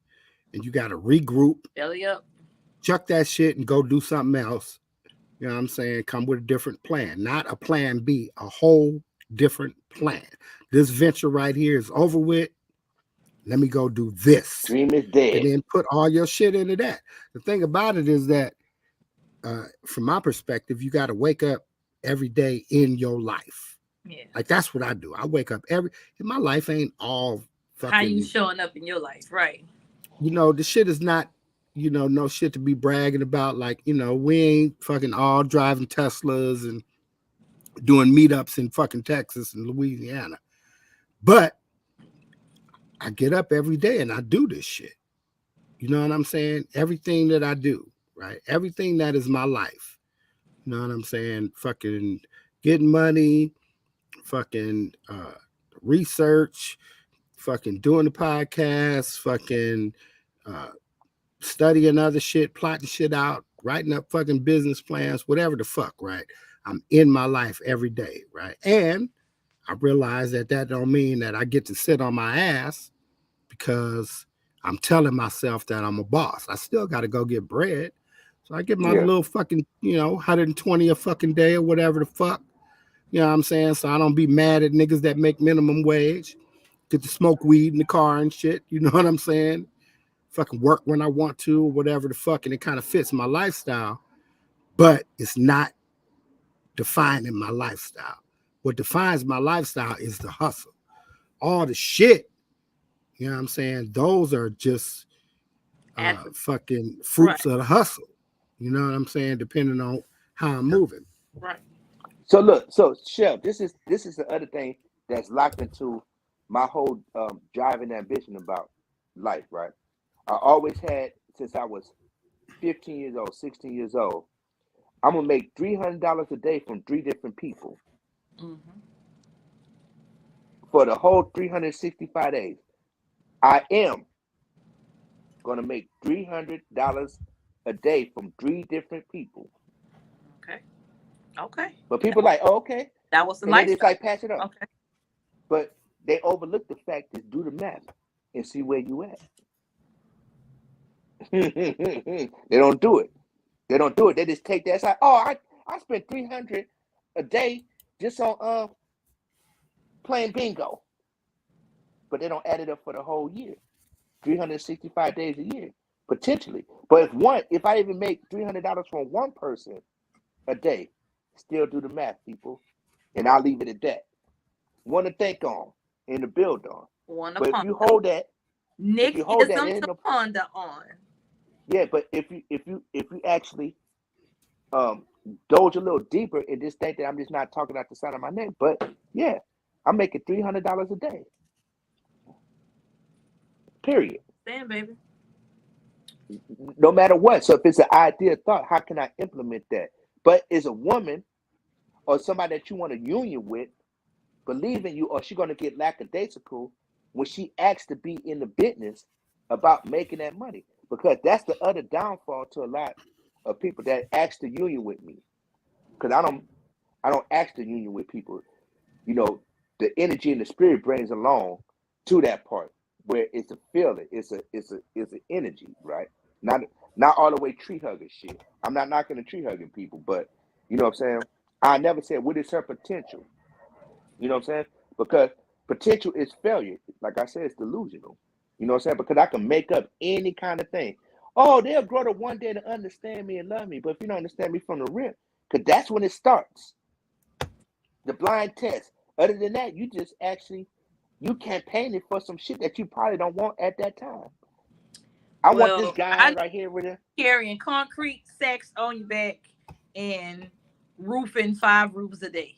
and you got to regroup, belly up, chuck that shit, and go do something else. You know what I'm saying? Come with a different plan, not a plan B, a whole different plan. This venture right here is over with. Let me go do this. Dream is dead. And then put all your shit into that. The thing about it is that, from my perspective, you got to wake up every day in your life. Yeah. Like, that's what I do. I wake up my life ain't all fucking. How you showing up in your life, right? The shit is not, no shit to be bragging about. Like, we ain't fucking all driving Teslas and doing meetups in fucking Texas and Louisiana. But I get up every day and I do this shit. You know what I'm saying? Everything that I do, right? Everything that is my life. You know what I'm saying? Fucking getting money, fucking research, fucking doing the podcast, fucking studying other shit, plotting shit out, writing up fucking business plans, whatever the fuck, right? I'm in my life every day, right? And I realize that don't mean that I get to sit on my ass because I'm telling myself that I'm a boss. I still got to go get bread. So I get my little fucking, 120 a fucking day or whatever the fuck. You know what I'm saying? So I don't be mad at niggas that make minimum wage. Get to smoke weed in the car and shit. You know what I'm saying? Fucking work when I want to or whatever the fuck. And it kind of fits my lifestyle. But it's not defining my lifestyle. What defines my lifestyle is the hustle. All the shit, you know what I'm saying? Those are just fucking fruits of the hustle. You know what I'm saying? Depending on how I'm moving. Right. So look, so Chef, this is the other thing that's locked into my whole driving ambition about life, right? I always had since I was 15 years old, 16 years old. I'm gonna make $300 a day from three different people Mm-hmm. for the whole 365 days. I am gonna make $300 a day from three different people. Okay. Okay. But people like, oh, okay, That was the and they just lifestyle. like pass it up. Okay. But they overlook the fact is do the math and see where you at. They don't do it. They don't do it. They just take that side. Oh, I spent 300 a day just on playing bingo, but they don't add it up for the whole year. 365 days a year potentially. But if I even make $300 from one person a day, still do the math, people, and I'll leave it at that. One to think on and to build on. One But if upon you hold that, Nick is them to ponder on. Yeah, but if you actually indulge a little deeper and just think that I'm just not talking out the side of my neck, but yeah, I'm making $300 a day. Period. Damn, baby. No matter what. So if it's an idea thought, how can I implement that? But is a woman or somebody that you want a union with believing you, or she gonna get lackadaisical when she asks to be in the business about making that money? Because that's the other downfall to a lot of people that ask to union with me. Because I don't ask to union with people. You know, the energy and the spirit brings along to that part where it's a feeling, it's an energy, right? Not all the way tree hugging shit. I'm not knocking the tree hugging people, but you know what I'm saying? I never said what is her potential. You know what I'm saying? Because potential is failure. Like I said, it's delusional. You know what I'm saying? Because I can make up any kind of thing. Oh, they'll grow to one day to understand me and love me. But if you don't understand me from the rip, because that's when it starts. The blind test. Other than that, you campaigning for some shit that you probably don't want at that time. I want this guy right here with it. Carrying concrete sacks on your back and roofing 5 roofs a day.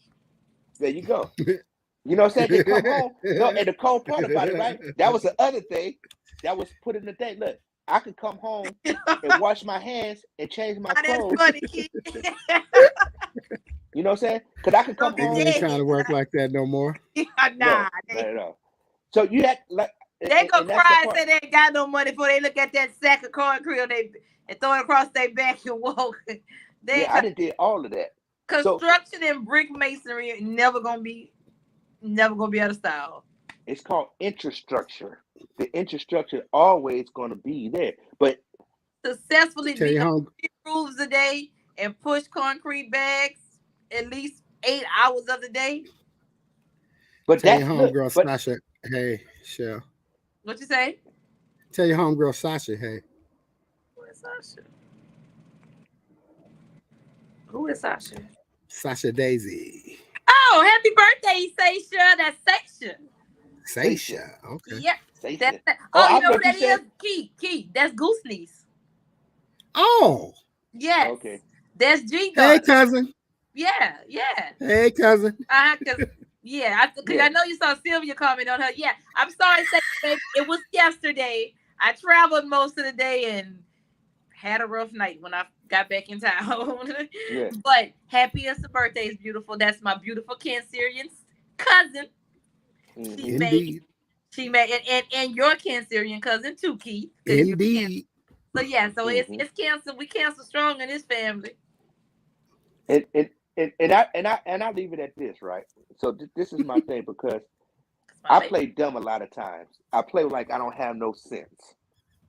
There you go. You know what I'm saying? They come home. No, and the cold part about it, right? That was the other thing that was put in the day. Look, I could come home and wash my hands and change my clothes. That's funny, kid. You know what I'm saying? Because I could come home. It ain't trying to work like that no more. Nah, not at all. So you had like they gonna cry and say they ain't got no money before they look at that sack of concrete and throw it across their back and walk. I done did all of that. Construction and brick masonry never gonna be out of style. It's called infrastructure. The infrastructure always gonna be there, but successfully build 3 roofs a day and push concrete bags at least 8 hours of the day. But tell your homegirl Sasha, hey, Shell. What you say? Tell your homegirl Sasha, hey. Where's Sasha? Who is Sasha? Sasha Daisy. Oh, happy birthday, Sasha. That's Sasha. Sasha. Okay. Yep. Sasha. You know what that is? Key. That's Goose niece. Oh. Yes. Okay. That's G. Hey, cousin. Yeah. Hey, cousin. Because I know you saw Sylvia comment on her. Yeah, I'm sorry, baby. It was yesterday. I traveled most of the day and had a rough night when I got back in town. Yeah. But happiest birthday is beautiful. That's my beautiful Cancerian cousin. Indeed. She made and your Cancerian cousin too, Keith. Indeed. So yeah, it's Cancer. We Cancer strong in this family. And I leave it at this, right? So this is my thing because I play dumb a lot of times. I play like I don't have no sense,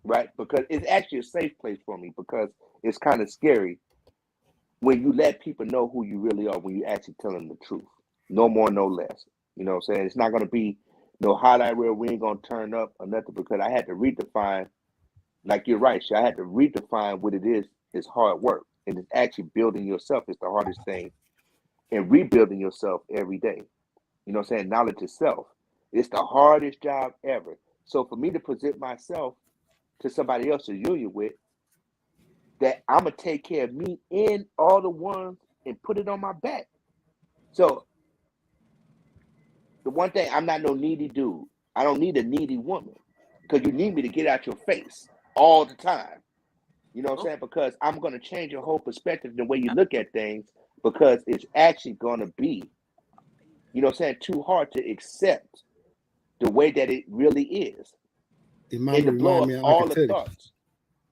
right? Because it's actually a safe place for me because it's kind of scary when you let people know who you really are when you actually tell them the truth. No more, no less. You know what I'm saying? It's not going to be no highlight reel. We ain't going to turn up or nothing because I had to redefine, like you're right, I had to redefine what it is. It's hard work. And it's actually building yourself is the hardest thing. And rebuilding yourself every day. You know what I'm saying? Knowledge itself. It's the hardest job ever. So for me to present myself to somebody else to union with, that I'm going to take care of me and all the ones and put it on my back. So the one thing, I'm not no needy dude. I don't need a needy woman because you need me to get out your face all the time. You know what I'm saying? Because I'm going to change your whole perspective, the way you look at things, because it's actually going to be, you know what I'm saying, too hard to accept the way that it really is. Your And mama to blow remind up me of all Uncle the Teddy. thoughts.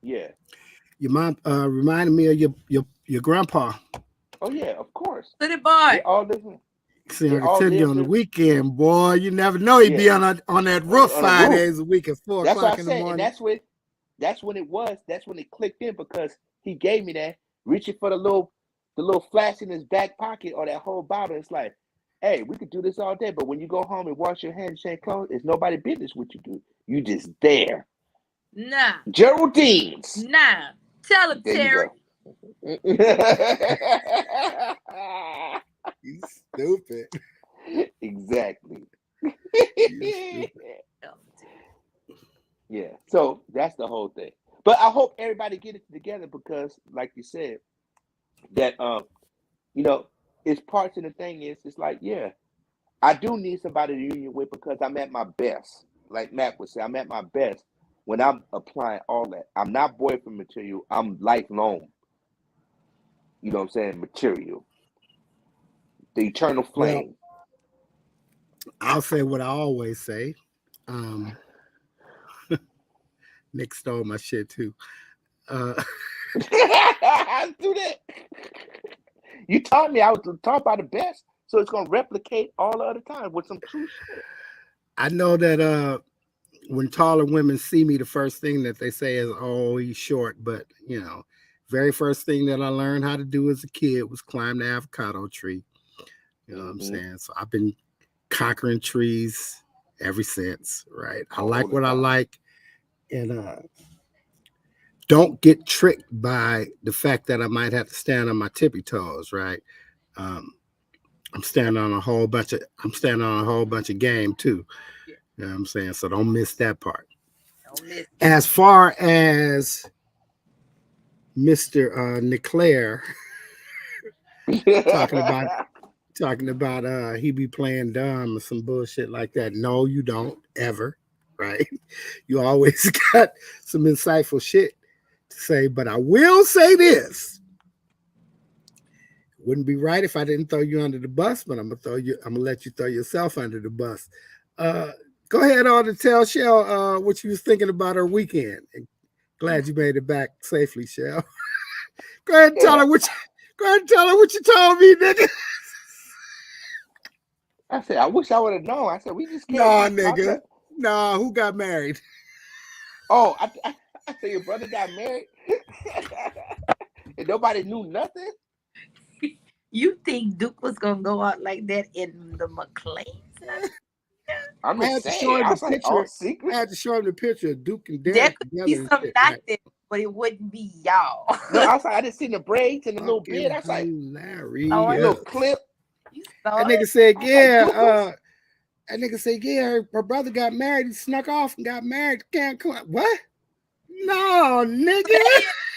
Yeah. Your mom reminded me of your grandpa. Oh, yeah, of course. Look at They boy. all different. See, They Uncle all Teddy live on the their, weekend, boy. You never know he'd be yeah, on that roof on a 5 roof. days a week at 4 That's what o'clock I in the said. And morning. that's when it clicked in, because he gave me that, reaching for the little flash in his back pocket or that whole bottle. It's like, hey, we could do this all day, but when you go home and wash your hands and change clothes, it's nobody business what you do. You just there. Nah. Geraldine's. Nah. Tell him, There Terry. you go. You stupid. Exactly. You stupid. Yeah. So that's the whole thing. But I hope everybody get it together, because, like you said, that you know, it's parts of the thing is, it's like, yeah, I do need somebody to union with, because I'm at my best. Like Matt would say, I'm at my best when I'm applying all that. I'm not boyfriend material. I'm lifelong. You know what I'm saying? Material. The eternal Well, flame. I'll say what I always say. Nick stole my shit too. Do that. You taught me I was taught by the best, so it's gonna replicate all the other time with some true shit. I know that when taller women see me, the first thing that they say is, "Oh, he's short." But you know, very first thing that I learned how to do as a kid was climb the avocado tree. You know what I'm saying? So I've been conquering trees ever since. Right? I like what I like, and don't get tricked by the fact that I might have to stand on my tippy toes. Right? I'm standing on a whole bunch of game too. You know what I'm saying? So don't miss that part. As far as Mr. Leclerc talking about he be playing dumb or some bullshit like that. No, you don't ever, right? You always got some insightful shit to say, but I will say this. It wouldn't be right if I didn't throw you under the bus, but I'm gonna let you throw yourself under the bus. Go ahead on and tell Shell what you was thinking about her weekend. Glad you made it back safely, Shell. Go ahead and tell her what you told me, nigga. I said, I wish I would have known. I said, we just can't. Nah, nigga. Nah, who got married? Oh, I said your brother got married, and nobody knew nothing. You think Duke was gonna go out like that in the McLean? I'm I just had to saying. show him I the was like, picture. all secret. I had to show him the picture of Duke and There Derek could together. be and some shit, not right? there, but it wouldn't be y'all. No, I was like, I didn't see the braids and the little Fucking beard. I was like, hilarious. Oh, a little clip. You saw That it? nigga said, I was like, Duke was- that nigga said, yeah, her brother got married. He snuck off and got married to Cancun. What? No, nigga.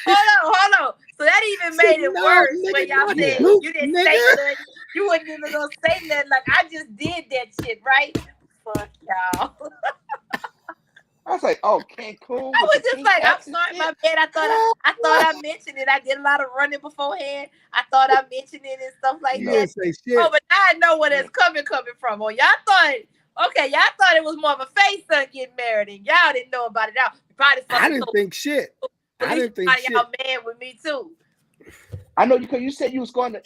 Hold on. So that even made it No, worse nigga, when y'all not said Duke, you didn't say nigga. nothing. You wasn't even gonna say nothing. Like, I just did that shit, right? Fuck y'all. I was like, oh, Cancun. I with was the just pink like, I'm hats and sorry, shit. my bad. I thought I mentioned it. I did a lot of running beforehand. I thought I mentioned it and stuff like You that. didn't say shit. Oh, but now I know where it's coming from. Oh, y'all thought it was more of a face son getting married, and y'all didn't know about it. Y'all probably I didn't think shit. At I least didn't think shit. y'all mad with me too. I know because you said you was going to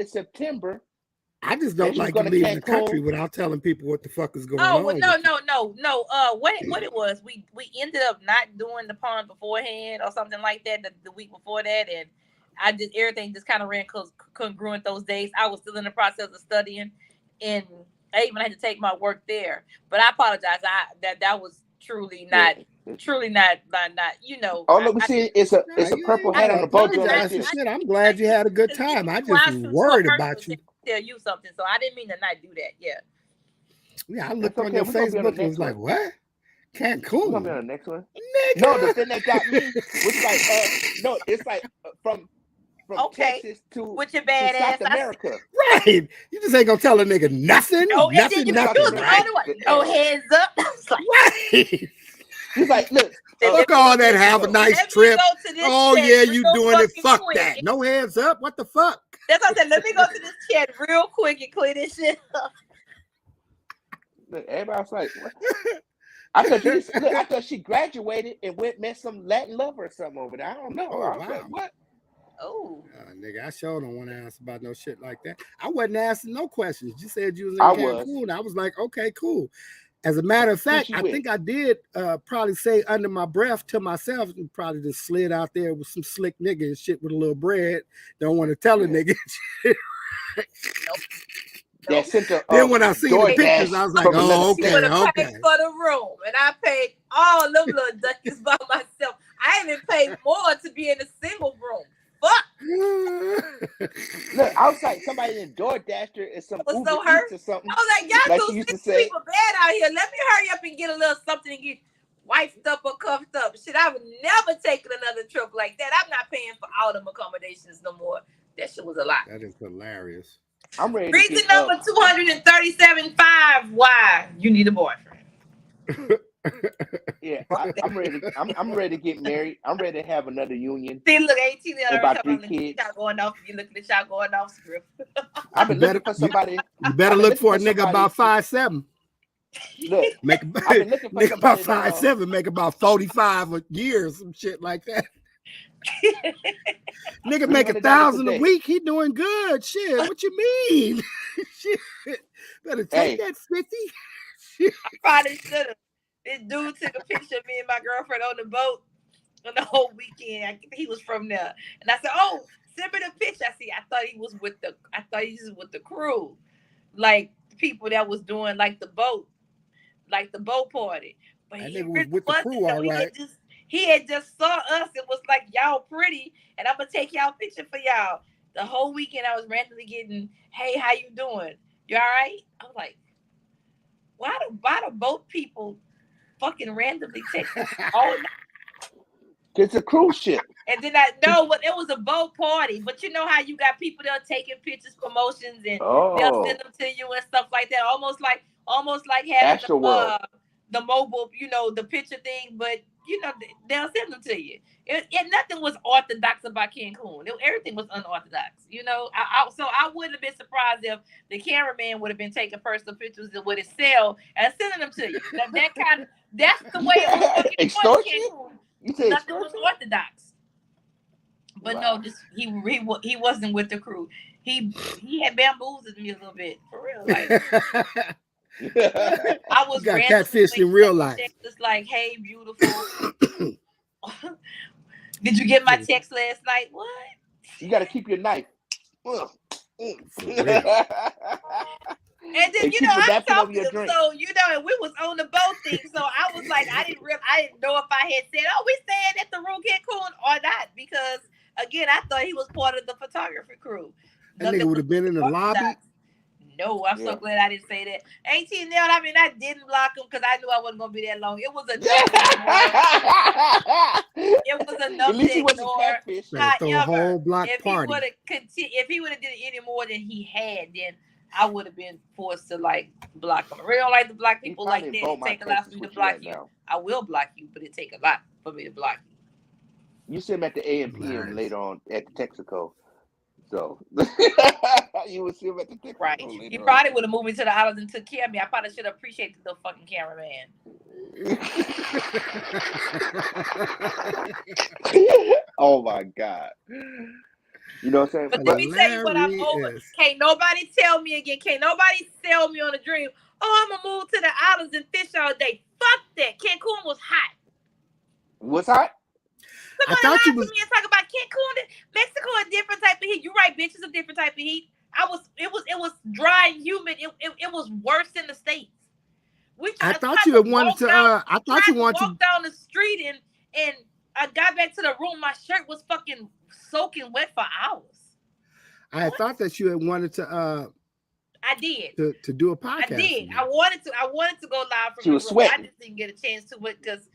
September. I just don't like to leave the country without telling people what the fuck is going on. Oh, well, no. What it was, we ended up not doing the pond beforehand or something like that the week before that, and everything just kind of ran congruent those days. I was still in the process of studying, and I even had to take my work there. But I apologize. That was truly not. Truly not, you know. Oh, look, we see it's a purple hat on the boat. I'm glad you had a good time. I just was worried about you. Tell you something, so I didn't mean to not do that. Yeah, I looked on your Facebook and was like, what? Cancun? We're gonna be on the next one. Nigga. No, the thing that got me was like, no, it's like from from Texas to with your to bad ass. South America. Right. You just ain't gonna tell a nigga nothing. No, and then Nothing, you nothing. was the Right. only one. No heads up. I was like, Right. He's like, look, Fuck all that. Have a nice let me trip. go to this Oh chat yeah, you real doing it? fucking Fuck quick. that. No hands up. What the fuck? That's what I said. Let me go to this chat real quick and clear this shit up. look, everybody was like, what? I thought she graduated and went met some Latin lover or something over there. I don't know. Oh, I was wow. like, what? Oh, Nigga, I sure don't want to ask about no shit like that. I wasn't asking no questions. You said you was in I Cancun. I was like, okay, cool. As a matter of fact, I think I did probably say under my breath to myself, and probably just slid out there with some slick nigga and shit with a little bread. Don't want to tell a nigga shit. That sent a, Then when I see the pictures, I was like, oh, okay, paid for the room, and I paid all them little duckies by myself. I even paid more to be in a single room. Fuck. Look, outside somebody in DoorDash or some Uber Eats or something. I was like, y'all like do used to 6 say. people bad out here. Let me hurry up and get a little something and get wifed up or cuffed up. Shit, I would never take another trip like that. I'm not paying for all them accommodations no more. That shit was a lot. That is hilarious. I'm ready. Reason number 237.5. Why you need a boyfriend? Yeah, I'm ready. I'm ready to get married. I'm ready to have another union. See, look, 18 about 3 kids. Y'all going off. You looking at y'all going off script. I've been looking for somebody. You better look for a nigga about 5'7". Look, make I've been looking for nigga about somebody 5'7", make about 45 a year, some shit like that. Nigga make 1,000 a week. He doing good. Shit, what you mean? Shit, better take that 50. I probably should have. This dude took a picture of me and my girlfriend on the boat on the whole weekend. He was from there, and I said, "Oh, send me the picture." I thought he was with the crew, like the people that was doing like the boat party. But that he nigga was with the crew, all right. He had just saw us and was like, "Y'all pretty," and I'm gonna take y'all picture for y'all. The whole weekend I was randomly getting, "Hey, how you doing? You all right?" I was like, why do boat people fucking randomly text us all night? It's a cruise ship. And then I know what it was a boat party, but you know how you got people there taking pictures, promotions, and they'll send them to you and stuff like that. Almost like having the mobile, the picture thing, but they'll send them to you. And nothing was orthodox about Cancun. Everything was unorthodox. So I wouldn't have been surprised if the cameraman would have been taking personal pictures with his cell and sending them to you. That's the way it was. Extortion? Nothing was orthodox. But no, he wasn't with the crew. He had bamboozled me a little bit, for real. Like I was got catfished in real life. Just like, "Hey, beautiful." Did you get my text last night? What? You got to keep your knife. And then I talked to him, so and we was on the boat thing. So I was like, I didn't know if I had said, "Oh, we staying at the room Cancun" or not, because again, I thought he was part of the photography crew. That nigga would have been in the lobby. No, I'm so glad I didn't say that. 18 now. I mean, I didn't block him because I knew I wasn't gonna be that long. It was enough. It was enough. At least he wasn't catfish. Throw a whole block party. If he would have did it any more than he had, then I would have been forced to like block him. I really don't like to block people like that. It take a lot for me to block you. I will block you, but it take a lot for me to block you. You see him at the AM PM later on at the Texaco. So you would see him at the Texaco. Right. You probably would have moved me to the islands and took care of me. I probably should have appreciated the fucking cameraman. Oh my God. You know what I'm saying? But let me tell you what I'm over. Can't nobody tell me again. Can't nobody sell me on a dream. Oh, I'm gonna move to the islands and fish all day. Fuck that. Cancun was hot. What's hot? Somebody lied to me and talk about Cancun. Mexico a different type of heat. You're right, bitch. It's a different type of heat. It was dry and humid. It was worse than the States. I thought you wanted to. I thought you wanted to walk down the street and I got back to the room. My shirt was fucking soaking wet for hours. I thought that you had wanted to. I did to do a podcast. I did. I wanted to go live from. She was sweating. I just didn't get a chance to it because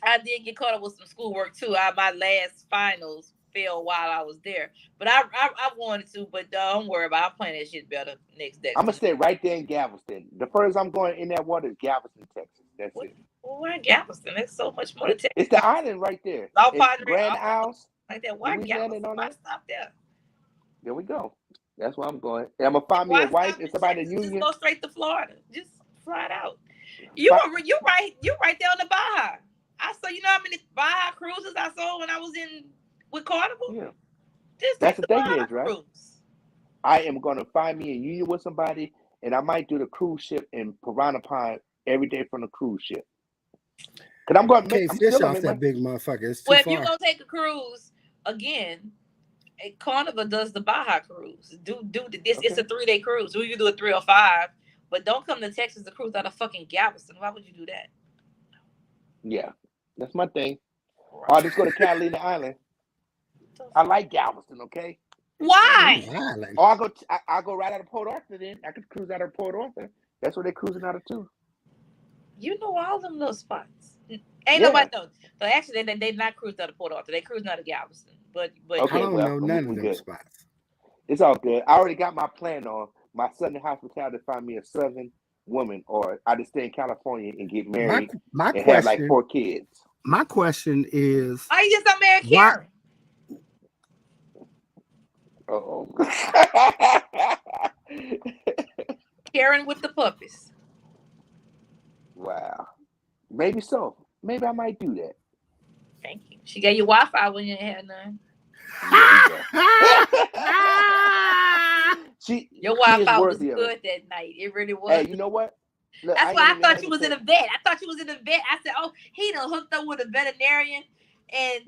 I did get caught up with some schoolwork too. My last finals failed while I was there. But I wanted to, but don't worry about it. I'm playing that shit better next day. I'm gonna stay right there in Galveston. The furthest I'm going in that water is Galveston, Texas. That's it. Well, we're in Galveston. There's so much more to take. It's the island right there. It's Grand Isles. Like that. Why Galveston? Why stop there? There we go. That's where I'm going. And I'm gonna find me a wife and somebody in the union. Just go straight to Florida. Just fly it out. You right there on the Baja. I saw, you know how many Baja cruises I saw when I was with Carnival? Yeah. That's the thing is, right? Cruise. I am gonna find me a union with somebody, and I might do the cruise ship in Piranha Pond every day from the cruise ship. Cause I'm going to make fish off that big motherfucker. It's too if far. you're gonna take a cruise again, a Carnival does the Baja cruise. Do this. Okay. It's a 3-day cruise. You do a 3 or 5, but don't come to Texas to cruise out of fucking Galveston. Why would you do that? Yeah, that's my thing. Right. Or just go to Catalina Island. I like Galveston. Okay. Why? Or I'll go right out of Port Arthur. Then I could cruise out of Port Arthur. That's where they're cruising out of too. You know all them little spots. Ain't nobody knows. So actually, they not cruising out of Port Arthur. They cruising out of Galveston. But okay, I don't know none of those spots. It's all good. I already got my plan on. My Southern hospitality to find me a Southern woman, or I just stay in California and get married and have like 4 kids. My question is, why you just don't marry Karen? Oh. Karen with the puppies. Wow. Maybe so. Maybe I might do that. Thank you. She gave you Wi-Fi when you ain't had none. Your Wi-Fi was good that night. It really was. Hey, you know what? Look, that's why I thought you was in a vet. I thought you was in a vet. I said, oh, he done hooked up with a veterinarian, and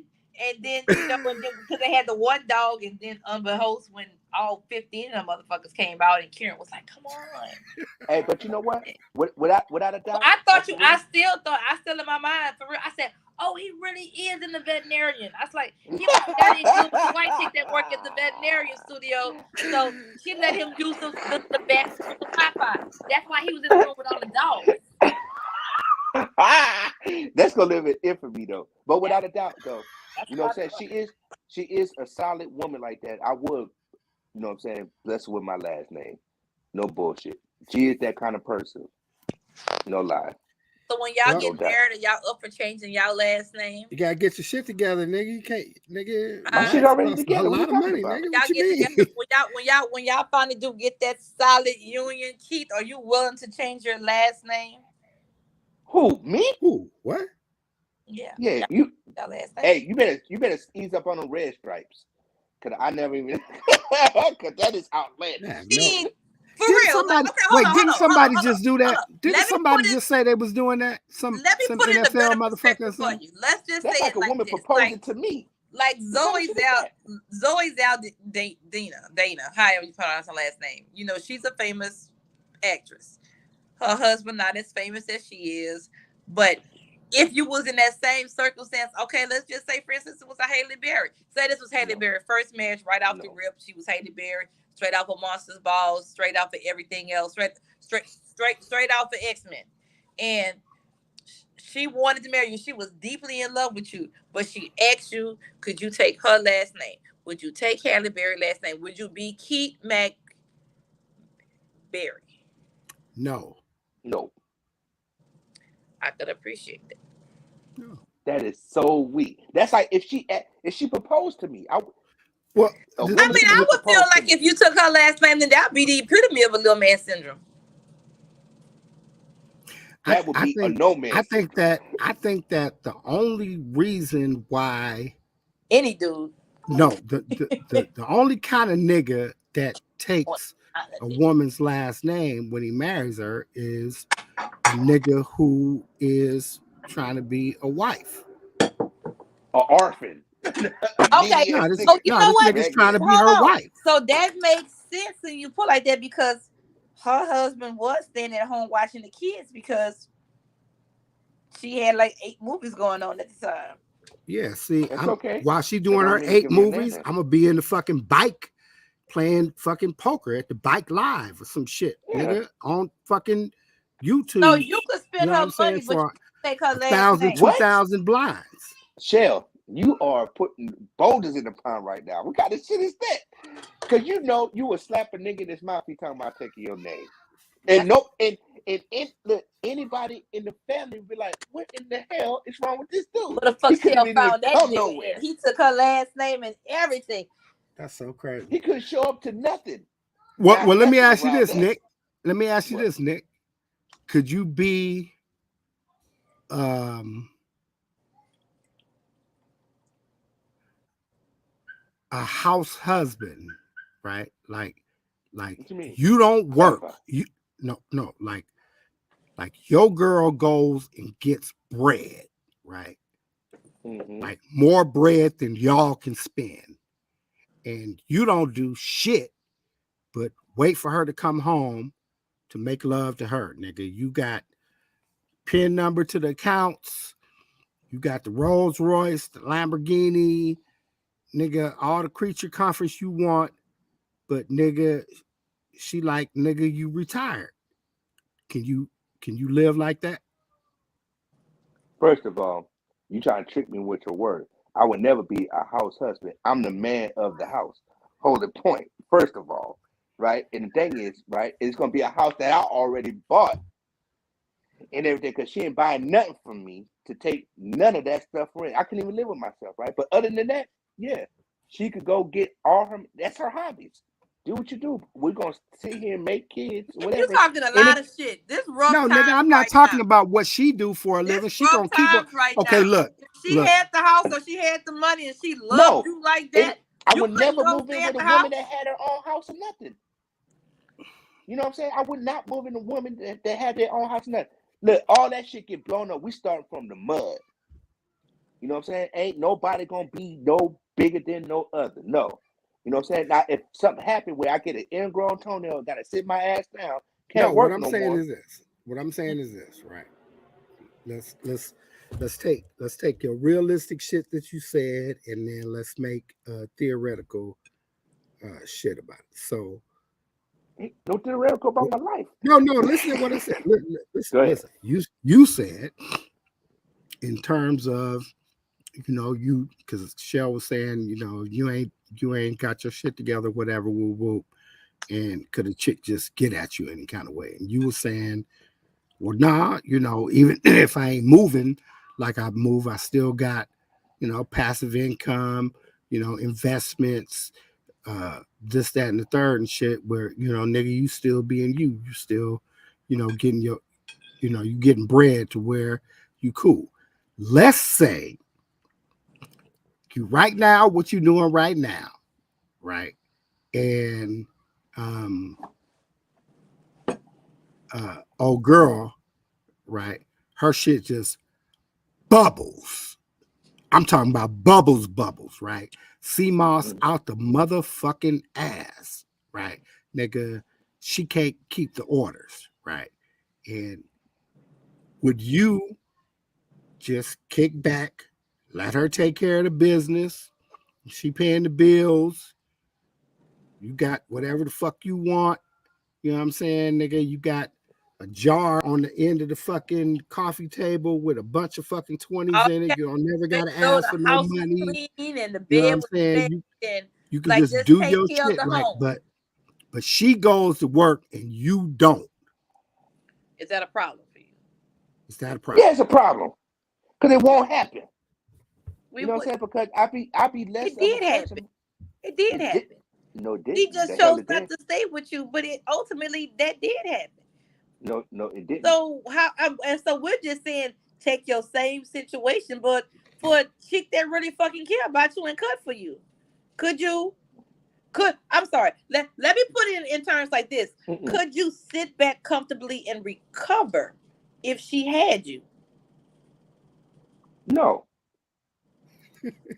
then because they had the one dog, and then unbeknownst when all 15 of them motherfuckers came out, and Karen was like, "Come on." Hey, but you know what? Without a doubt, I thought you. I still in my mind for real. I said, "Oh, he really is in the veterinarian." I was like, "He was very good with the white chick that worked at the veterinarian studio, so she let him use the vet for the Wi-Fi. That's why he was in the room with all the dogs." That's gonna live in infamy, though. But without a doubt, though, you know what I'm saying? She is a solid woman like that. I would, you know what I'm saying, bless her with my last name. No bullshit. She is that kind of person. No lie. So when y'all get married, and y'all up for changing y'all last name? You gotta get your shit together, nigga. You can't, nigga. My shit already together. A lot of money, nigga. What you mean? When y'all finally do get that solid union, Keith, are you willing to change your last name? Who, me? Who? What? Yeah. Yeah, you. Hey, you better ease up on the red stripes, cause I never even. Cause that is outlandish. No. For real. Didn't somebody just do that? Didn't somebody just say they was doing that? Some NFL motherfucker or something? You. Let's just that's say like it a woman proposing to me. Like Zoe's out Dana, however you pronounce her last name. You know, she's a famous actress. Her husband not as famous as she is, but if you was in that same circumstance, okay, let's just say, for instance, it was a Halle Berry. Say this was Halle Berry first marriage, right off the rip. She was Halle Berry, straight off of Monsters Balls, straight off of everything else, straight off of X-Men, and she wanted to marry you. She was deeply in love with you, but she asked you, could you take her last name? Would you take Halle Berry last name? Would you be Keith McBerry? No. I could appreciate that. No. That is so weak. That's like if she proposed to me. I would feel like if you took her last name, then that would be the epitome of a little man syndrome. That would be a no man. I think that the only reason why any dude. No, the only kind of nigga that takes a woman's last name when he marries her is a nigga who is trying to be a wife. An orphan. Okay. This nigga's trying to be her wife. So that makes sense when you put like that, because her husband was staying at home watching the kids because she had like 8 movies going on at the time. Yeah, see, okay. While she doing her 8 movies, I'm gonna be in the fucking bike playing fucking poker at the Bike Live or some shit, nigga, on fucking YouTube. So you could spend her money, but you take her last 1,000, 2,000 blinds. Shell, You are putting boulders in the pond right now. What kind of shit is that? Because you know you would slap a nigga in his mouth. He talking about taking your name. And no, and look, anybody in the family would be like, "What in the hell is wrong with this dude? What the fuck He she couldn't even found that come nigga nowhere. in? He took her last name and everything. That's so crazy. He couldn't show up to nothing. Well, Not let me nothing ask you around this, that. Nick. Let me ask you What? this, Nick. Could you be um a house husband, right? Like What you mean? you don't work. Clarify. You no, like your girl goes and gets bread, right? Mm-hmm. Like more bread than y'all can spend. And you don't do shit but wait for her to come home to make love to her, nigga. You got PIN number to the accounts. You got the Rolls Royce, the Lamborghini, nigga, all the creature comforts you want. But nigga, she like, nigga, you retired. Can you live like that? First of all, you trying to trick me with your word. I would never be a house husband. I'm the man of the house. Hold the point. First of all, right? And the thing is, right, it's gonna be a house that I already bought and everything because she ain't buying nothing from me to take none of that stuff for it. I couldn't even live with myself, right? But other than that, yeah, she could go get all her. That's her hobbies. Do what you do. We're gonna sit here and make kids, You whatever. talking a lot of shit. This rough No, nigga, times I'm not right talking now. about what she do for a This living. She rough gonna keep on. times right Okay, now. look, If she had the house or she had the money and she loved No, you like that, I you would couldn't never go move in stay at with the a woman house. that had her own house or nothing. You know what I'm saying? I would not move in a woman that had their own house or nothing. Look, all that shit get blown up. We starting from the mud. You know what I'm saying? Ain't nobody gonna be no bigger than no other. No. You know what I'm saying? Now, if something happened where I get an ingrown toenail, gotta sit my ass down, no, can't what work I'm no saying more. is this. What I'm saying is this, right? Let's take your realistic shit that you said, and then let's make theoretical shit about it. So Ain't no theoretical about my life. no, listen to what I said. Go ahead. Listen. You said in terms of you because Shell was saying you ain't got your shit together, whatever, whoop whoop, and could a chick just get at you any kind of way? And you were saying, well, nah, even if I ain't moving like I move, I still got passive income, investments, this, that, and the third and shit where, nigga, you still being you still, getting you getting bread to where you cool. Let's say you right now, what you doing right now, right? And old girl, right? Her shit just bubbles. I'm talking about bubbles, right? Sea moss out the motherfucking ass, right? Nigga, she can't keep the orders, right? And would you just kick back, let her take care of the business? She paying the bills. You got whatever the fuck you want. You know what I'm saying, nigga? You got a jar on the end of the fucking coffee table with a bunch of fucking 20s in it. You don't never Make gotta sure ask for the no house was money. clean and the You know what bed I'm was saying? made and You can like just just do take your care of shit, the right? home. But she goes to work and you don't. Is that a problem for you? Is that a problem? Yeah, it's a problem. Because it won't happen. You know what I'm What? saying? Because I be less It of a did happen. person. It did It happen. did. No, it didn't. She just The hell chose it not did. to stay with you, but it ultimately that did happen. No, it didn't. So and so we're just saying take your same situation, but for a chick that really fucking care about you and cut for you, I'm sorry. Let me put it in terms like this. Mm-mm. Could you sit back comfortably and recover if she had you? No,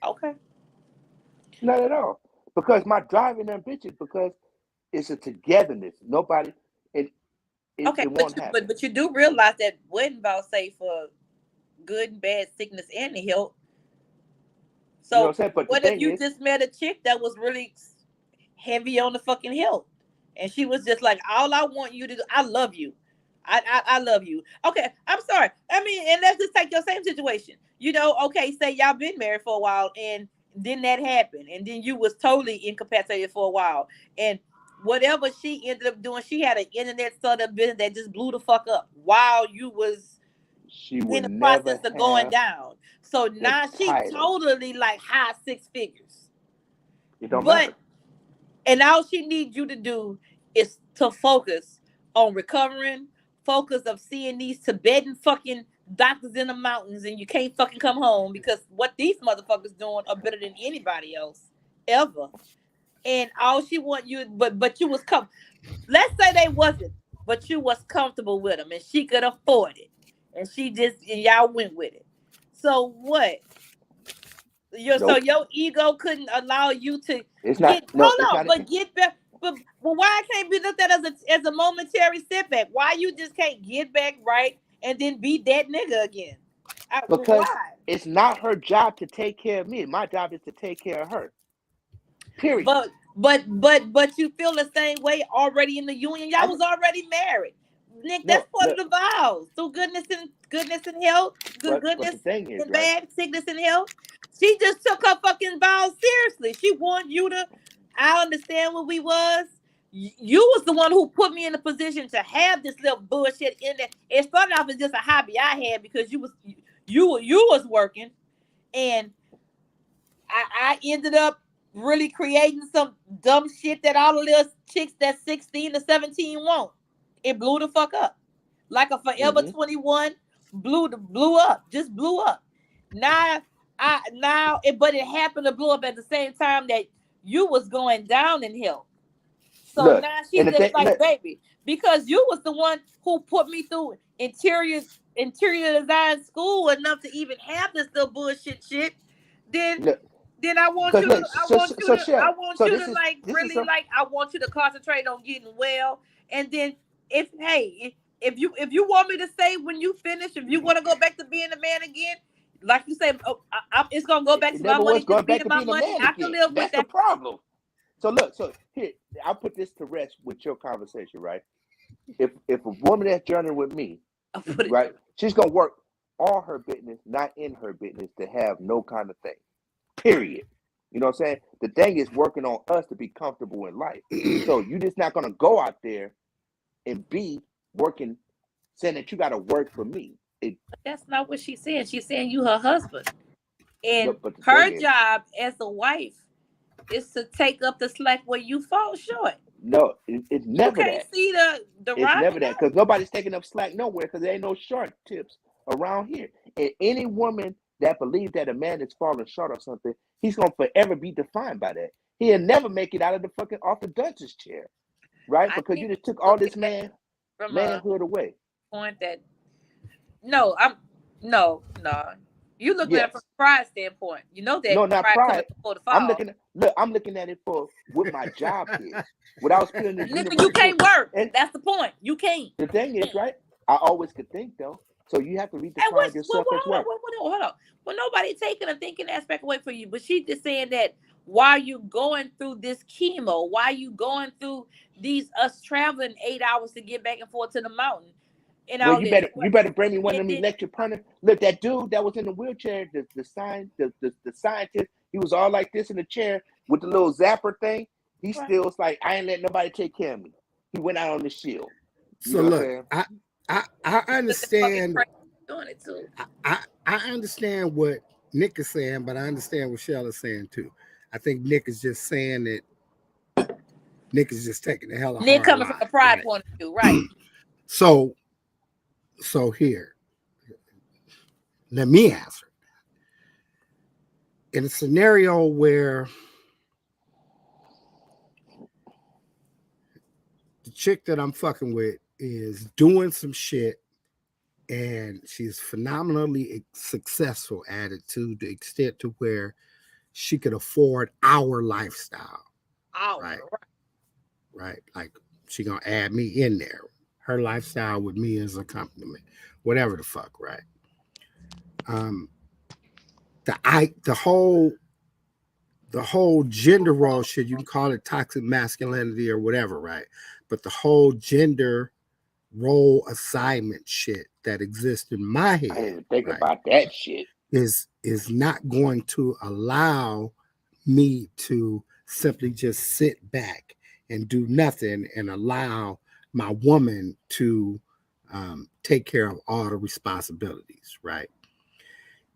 Okay. not at all. Because my driving ambition, because it's a togetherness. Nobody, Okay, it won't happen. but you do realize that wedding vows say for good and bad, sickness and the health. You know what So I'm saying? But the what if thing you is, just met a chick that was really heavy on the fucking health, and she was just like, "All I want you to do, I love you. I love you. Okay, I'm sorry. I mean, and let's just take your same situation. You know, okay, say y'all been married for a while, and then that happened, and then you was totally incapacitated for a while, and whatever she ended up doing, she had an internet startup business that just blew the fuck up while you was She in would the never process of going have down. So the now she title. totally like high six figures, It don't but matter. and all she needs you to do is to focus on recovering, focus of seeing these Tibetan fucking doctors in the mountains, and you can't fucking come home because what these motherfuckers doing are better than anybody else ever. And all she want you, but you was let's say they wasn't, but you was comfortable with them, and she could afford it, and and y'all went with it. So what? So Nope. your ego couldn't allow you to It's not. get No, hold it's on, not. but get back. But why it can't be looked at as a momentary setback? Why you just can't get back right and then be that nigga again? Because Why? it's not her job to take care of me. My job is to take care of her. Period. But you feel the same way already in the union. Y'all was already married. Nick, that's No, part of look, the vows. Through goodness and health, but goodness the thing is, and right? bad, sickness and health. She just took her fucking vows seriously. She want you to. I understand what we was. You was the one who put me in the position to have this little bullshit in there. It started off as just a hobby I had because you was working, and I ended up really creating some dumb shit that all the little chicks that 16 to 17 want. It blew the fuck up. Like a Forever Mm-hmm. 21 blew up. Just blew up. But it happened to blow up at the same time that you was going down in health. So Look, now and she's the just thing, like, look, baby, because you was the one who put me through interior design school enough to even have this little bullshit shit. Then look, then I want because you to, look, so I Chef, want so you this to is like this is really some like, I want you to concentrate on getting well. And then if you want me to say when you finish, if you want to go back to being a man again, like you say, it's gonna go back it to my never money was going just being back to my being a money. man I can again. live with That's the that. problem. So look, so here, I'll put this to rest with your conversation, right? If a woman that's journeying with me, I'll put it right, she's gonna work all her business, not in her business, to have no kind of thing. Period. You know what I'm saying? The thing is working on us to be comfortable in life. So you just not gonna go out there and be working, saying that you gotta work for me. That's not what she's saying. She's saying you her husband. And But the her thing is, job as a wife is to take up the slack where you fall short. no, it's You never can't that. see the It's ride never now. that because nobody's taking up slack nowhere because there ain't no short tips around here. And any woman that believes that a man is falling short or something, he's gonna forever be defined by that. He'll never make it out of the fucking off the Duchess chair, right? I Because you think just took you all look at this that from a manhood away. point that no, no. You looking at it from Yes. a pride standpoint. You know No, that not pride coming pride. before the I'm fall. looking at look, I'm looking at it for what my job is. What I was put in this Nigga, you universe for. can't work. And That's the point. You can't. the thing is, right? I always could think though. So you have to And redefine yourself as well. hold on. Well, nobody taking a thinking aspect away from you, but she just saying that while you going through this chemo, while you going through these us traveling 8 hours to get back and forth to the mountain and Well, all this. you better bring me one of And them then, electric punter. Look, that dude that was in the wheelchair, the scientist, he was all like this in the chair with the little zapper thing. He still was like, I ain't letting nobody take care of me. He went out on the shield. You So know what I'm look, saying? I understand. doing it too. I understand what Nick is saying, but I understand what Shell is saying too. I think Nick is just saying that Nick is just taking the hell of Nick hard coming from lie, a pride right? point of view, right? So here, let me answer. In a scenario where the chick that I'm fucking with is doing some shit and she's phenomenally successful at it to the extent to where she could afford our lifestyle. Right. Like she gonna add me in there. Her lifestyle with me as accompaniment, whatever the fuck, right? The whole gender role shit, you can call it toxic masculinity or whatever, right? But the whole gender role assignment shit that exists in my I didn't head, even think right, about that shit. is not going to allow me to simply just sit back and do nothing and allow my woman to take care of all the responsibilities, right?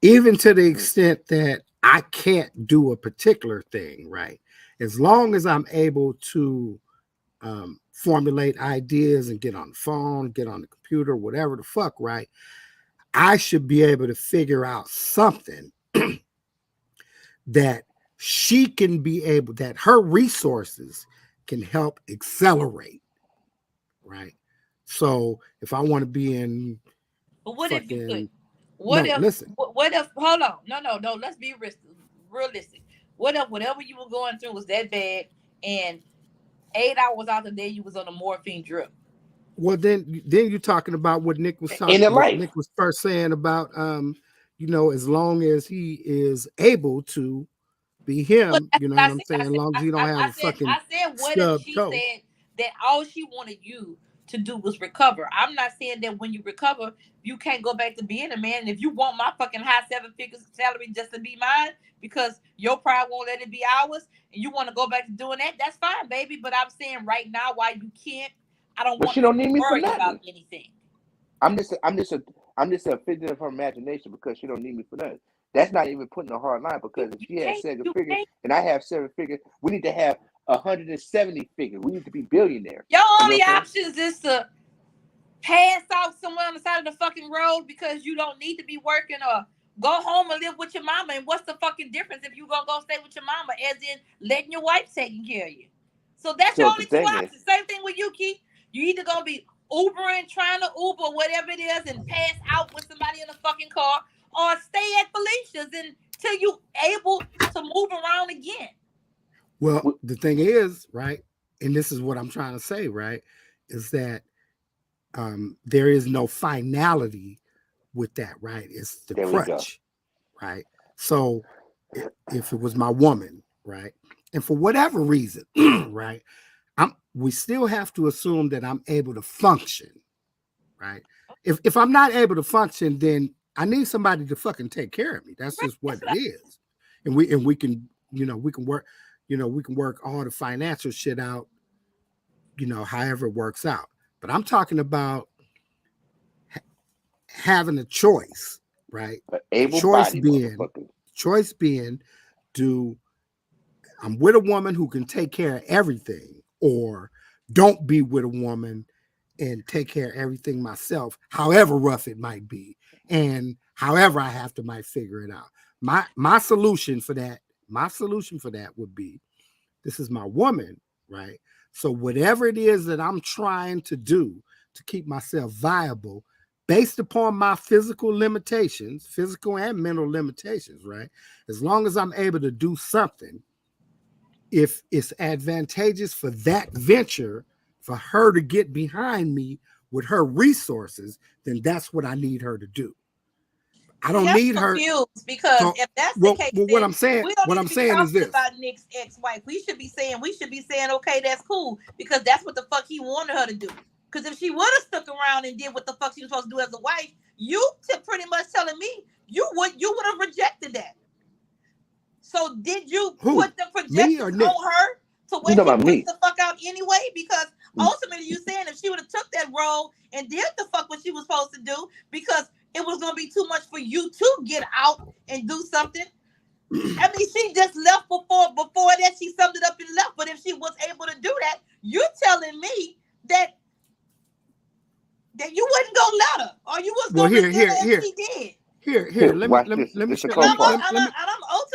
Even to the extent that I can't do a particular thing, right? As long as I'm able to formulate ideas and get on the phone, get on the computer, whatever the fuck, right? I should be able to figure out something that she can be able, that her resources can help accelerate, right? So if I want to be in But what if you could? fucking, What no, if? listen, What if? Hold on. No. Let's be realistic. What if whatever you were going through was that bad, and 8 hours out the day you was on a morphine drip? well then you're talking about what Nick was In talking, their what life. Nick was first saying about as long as he is able to be But him, that's you know what what I I'm said. saying, as long as you don't have a fucking I said, what if stub she toe. said that all she wanted you to do was recover? I'm not saying that when you recover, you can't go back to being a man. And if you want my fucking high 7 figures salary just to be mine because your pride won't let it be ours, and you want to go back to doing that, that's fine, baby. But I'm saying right now, why you can't, I don't But want she you don't to need me for worry about nothing. anything. I'm just a figment of her imagination because she don't need me for nothing. That's not even putting a hard line because if she has seven You figures can't. and I have 7 figures, we need to have 170 figures. We need to be billionaires. Your You know only what I'm saying? options is to pass out somewhere on the side of the fucking road because you don't need to be working, or go home and live with your mama. And what's the fucking difference if you gonna go stay with your mama, as in letting your wife taking care of you? So that's your So the only two thing is, options. Same thing with you, Keith. You either gonna be Ubering, trying to Uber, whatever it is, and pass out with somebody in a fucking car, or stay at Felicia's until you able to move around again. Well, the thing is, right, and this is what I'm trying to say, right, is that there is no finality with that, right? It's the there we go. crutch, right? So if it was my woman, right, and for whatever reason, right, we still have to assume that I'm able to function, right? If I'm not able to function, then I need somebody to fucking take care of me. That's just what it is. And we can, we can work, we can work all the financial shit out, however it works out. But I'm talking about having a choice, right? An The choice able-bodied being, motherfucker. choice being, do I'm with a woman who can take care of everything, or don't be with a woman and take care of everything myself, however rough it might be, and however I have to might figure it out. My solution for that, would be, this is my woman, right? So whatever it is that I'm trying to do to keep myself viable, based upon my physical limitations, physical and mental limitations, right? As long as I'm able to do something, if it's advantageous for that venture, for her to get behind me with her resources, then that's what I need her to do. I See, don't I'm need her. confused because So, if that's the well, case, well, then what I'm saying, we don't what need I'm to be saying is talking this. about Nick's ex-wife. We should be saying, okay, that's cool, because that's what the fuck he wanted her to do. Because if she would have stuck around and did what the fuck she was supposed to do as a wife, you pretty much telling me you would have rejected that. So did you Who? put the Me or projections Nick? on her to You where talking she about pushed me? the fuck out anyway? Because ultimately you saying if she would have took that role and did the fuck what she was supposed to do, because it was gonna be too much for you to get out and do something. I mean, she just left before that. She summed it up and left. But if she was able to do that, you're telling me that you wouldn't go let her, or you was Well, gonna here, resent here, her if here, she did. here. Here, Let me watch this. let me This the show. And Let cold me part. let me. I'm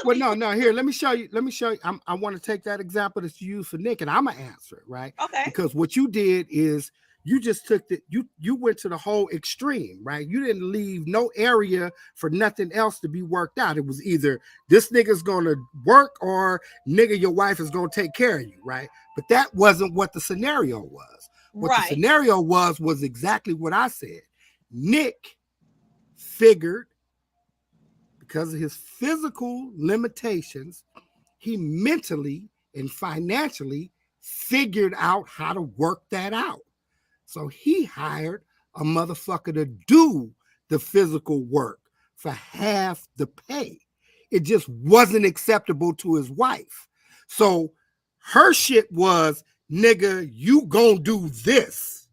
Well, ultimately no. Here, let me show you. Let me show you. I want to take that example that you used for Nick, and I'm gonna answer it, right? okay. Because what you did is you just took you went to the whole extreme, right? You didn't leave no area for nothing else to be worked out. It was either this nigga's gonna work, or nigga, your wife is gonna take care of you, right? But that wasn't what the scenario was. What the Right. scenario was exactly what I said. Nick figured, because of his physical limitations, he mentally and financially figured out how to work that out. So he hired a motherfucker to do the physical work for half the pay. It just wasn't acceptable to his wife. So her shit was, nigga, you gonna do this.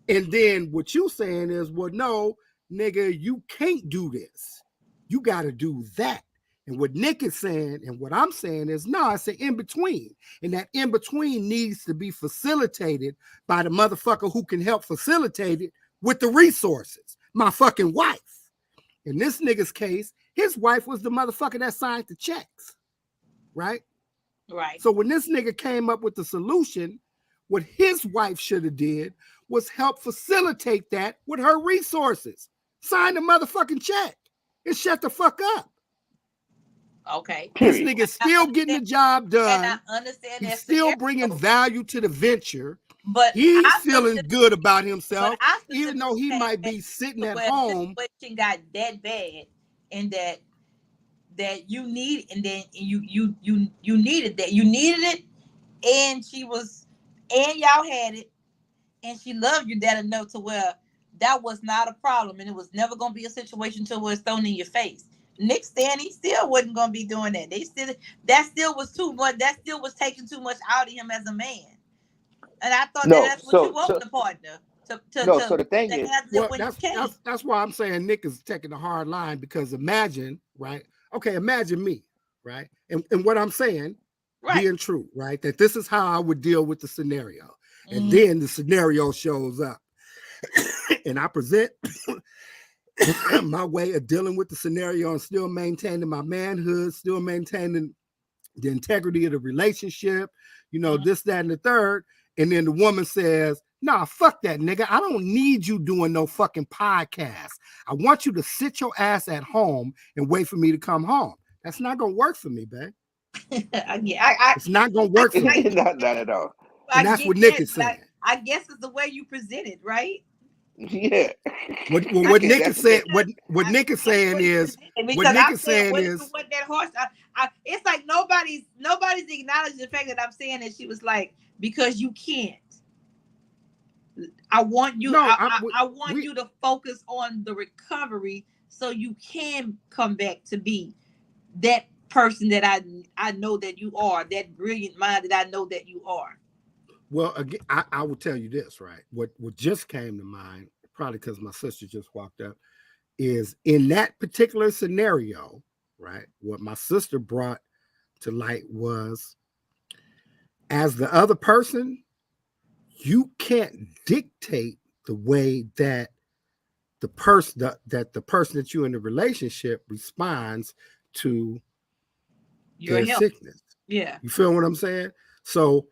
And then what you saying is, well, no, nigga, you can't do this. You got to do that. And what Nick is saying and what I'm saying is, no, it's an in between. And that in between needs to be facilitated by the motherfucker who can help facilitate it with the resources. My fucking wife. In this nigga's case, his wife was the motherfucker that signed the checks. Right? Right. So when this nigga came up with the solution, what his wife should have did was help facilitate that with her resources. Sign the motherfucking check and shut the fuck up. Okay. This nigga still getting the job done. And I understand He's that still bringing value to the venture. But he's feeling good about himself, even though he might be sitting at home. The situation got that bad, and that you need, and then you needed that. You needed it, and y'all had it, and she loved you that enough to where that was not a problem, and it was never gonna be a situation to where it's thrown in your face. Nick Stanley still wasn't gonna be doing that. That still was too much. That still was taking too much out of him as a man. And I thought that's what you want the partner to so the thing is, well, that's why I'm saying Nick is taking a hard line, because imagine, right? Okay, imagine me, right? And what I'm saying being true, right? That this is how I would deal with the scenario. And then the scenario shows up. And I present my way of dealing with the scenario and still maintaining my manhood, still maintaining the integrity of the relationship, this, that, and the third. And then the woman says, nah, fuck that, nigga. I don't need you doing no fucking podcast. I want you to sit your ass at home and wait for me to come home. That's not going to work for me, babe. It's not going to work for me. Not at all. And that's what Nick is saying. I guess it's the way you present it, right? Yeah. What Nick is saying, what Nick is saying is, what that horse. It's like nobody's acknowledging the fact that I'm saying that she was like, because you can't. I want you. No, I want you to focus on the recovery so you can come back to be that person that I know that you are, that brilliant mind that I know that you are. Well, again, I will tell you this, right? What just came to mind, probably because my sister just walked up, is in that particular scenario, right? What my sister brought to light was, as the other person, you can't dictate the way that the person that you're in the relationship responds to their sickness. Yeah. You feel what I'm saying? So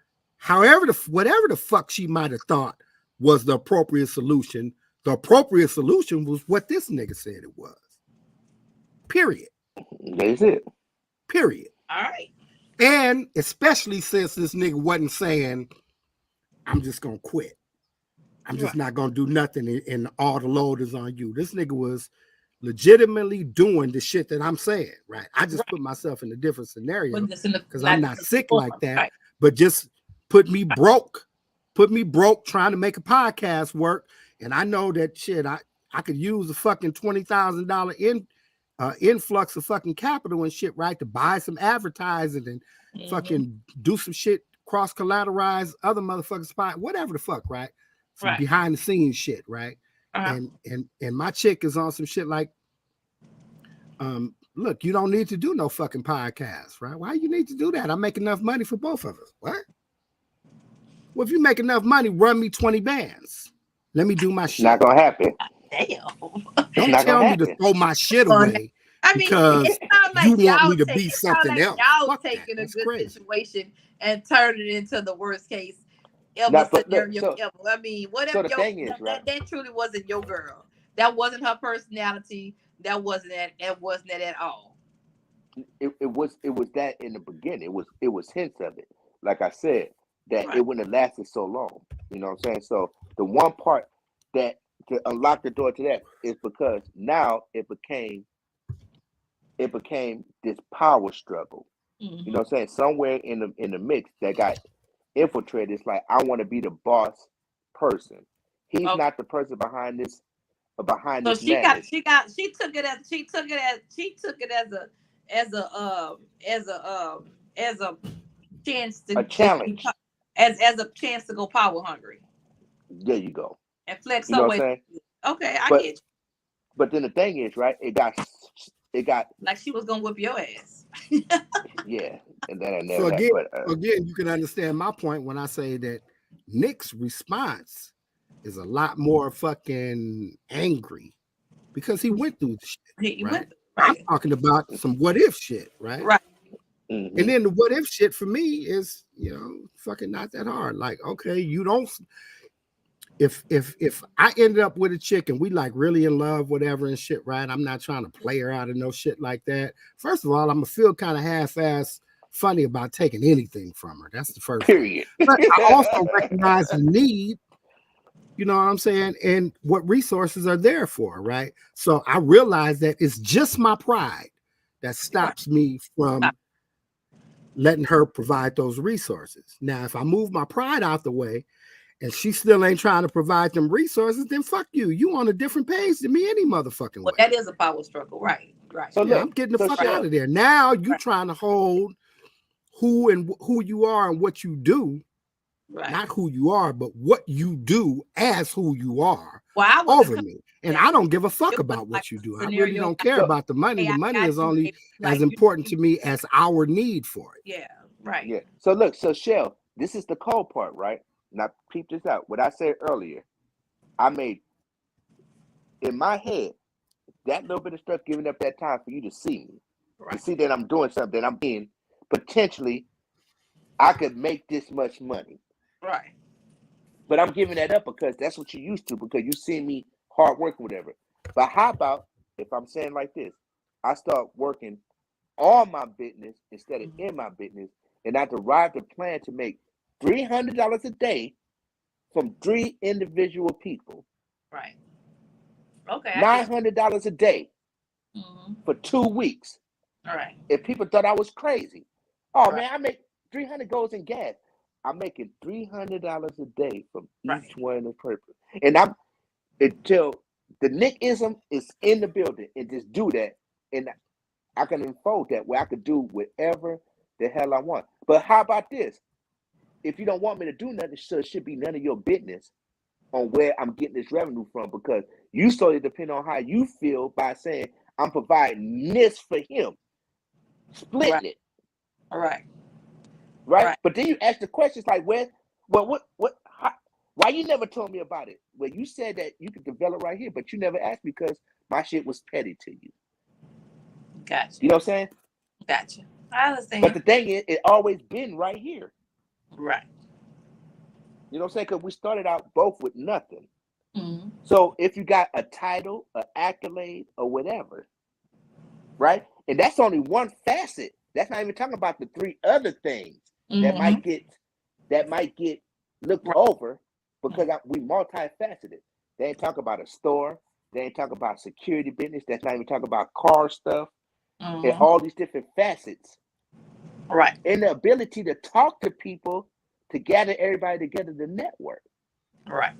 whatever the fuck she might have thought was the appropriate solution was what this nigga said it was. Period. That's it. Period. All right. And especially since this nigga wasn't saying, I'm just gonna quit. I'm just not gonna do nothing and all the load is on you. This nigga was legitimately doing the shit that I'm saying, right? I just put myself in a different scenario because I'm not sick like that, but just put me broke trying to make a podcast work. And I know that shit, I could use a fucking $20,000 influx of fucking capital and shit, right? To buy some advertising and fucking do some shit, cross collateralize other motherfuckers spot, whatever the fuck, right? Some behind the scenes shit, right? And my chick is on some shit like, look, you don't need to do no fucking podcast, right? Why you need to do that? I make enough money for both of us. What? Well, if you make enough money, run me 20 bands. Let me do my shit. Not gonna happen. Damn. Don't tell me to throw my shit away. I mean, because it's not like you want y'all me to be something else. Y'all Fuck taking that. a That's good crazy. situation and turning it into the worst case ever Now, but scenario look, ever. I mean, whatever. So the thing is, right? That truly wasn't your girl. That wasn't her personality. That wasn't it. It wasn't it at all. It was that in the beginning. It was hints of it. Like I said, that it wouldn't have lasted so long. You know what I'm saying? So the one part that to unlock the door to that is because now it became this power struggle. Mm-hmm. You know what I'm saying? Somewhere in the mix that got infiltrated. It's like, I want to be the boss person. He's Okay. not the person behind this So she madness. took it as a chance to A challenge. as a chance to go power hungry There you go. and flex You her know what I'm way. saying? Okay, I But get you. but then the thing is, right? It got Like she was gonna whip your ass. yeah, and that So never happened. But again, you can understand my point when I say that Nick's response is a lot more fucking angry because he went through the shit, He right? went I'm right, talking about some what if shit, right? right, mhm. And then the what if shit for me is, fucking not that hard. Like, okay, you don't. If I ended up with a chick and we like really in love, whatever and shit, right? I'm not trying to play her out of no shit like that. First of all, I'm gonna feel kind of half-ass funny about taking anything from her. That's the first thing. Period. But I also recognize the need, you know what I'm saying, and what resources are there for, right? So I realize that it's just my pride that stops me from letting her provide those resources. Now, if I move my pride out the way and she still ain't trying to provide them resources, then fuck you. You on a different page than me any motherfucking well, way. that is a power struggle, right, right. So Yeah, look, I'm getting the so fuck Shell, out of there. Now you Right. trying to hold who you are and what you do, Right. not who you are, but what you do as who you are Well, I was over me. And I don't give a fuck it was about like what you a do. I really scenario don't like, care so about the money. hey, The I money got is you, only baby. Like as you, important to me as our need for it. yeah, right, yeah. So look, so Shell, this is the cold part, right? Now keep this out. What I said earlier, I made in my head that little bit of stuff giving up that time for you to see me, to right, see that I'm doing something, I'm being potentially I could make this much money. right. But I'm giving that up because that's what you used to, because you see me hard work, whatever. But how about if I'm saying like this, I start working on my business instead of in my business, and I derived a plan to make $300 a day from 3 individual people, Right. Okay, I get $900 a day you. Mm-hmm. for 2 weeks. All right, If people thought I was crazy, oh right, man, I make 300 goes in gas. I'm making $300 a day from right. each one of the purpose, and I'm until the Nickism is in the building, and just do that, and I can unfold that where I could do whatever the hell I want. But how about this? If you don't want me to do nothing, so it should be none of your business on where I'm getting this revenue from, because you solely depend on how you feel by saying I'm providing this for him, splitting Right. it, All right, right? right. But then you ask the questions like, where, well, how, why you never told me about it? Well, you said that you could develop right here, but you never asked me because my shit was petty to you. Gotcha, You know what I'm saying? gotcha. I But understand. the thing is, it always been right here. Right. You know what I'm saying? Because we started out both with nothing. Mm-hmm. So if you got a title, an accolade, or whatever, right? And that's only one facet. That's not even talking about the 3 other things that Mm-hmm. might get looked Right. over, because we multifaceted. They ain't talking about a store. They ain't talking about security business. That's not even talking about car stuff and Mm-hmm. all these different facets. Right. And the ability to talk to people, to gather everybody together, to network. Right.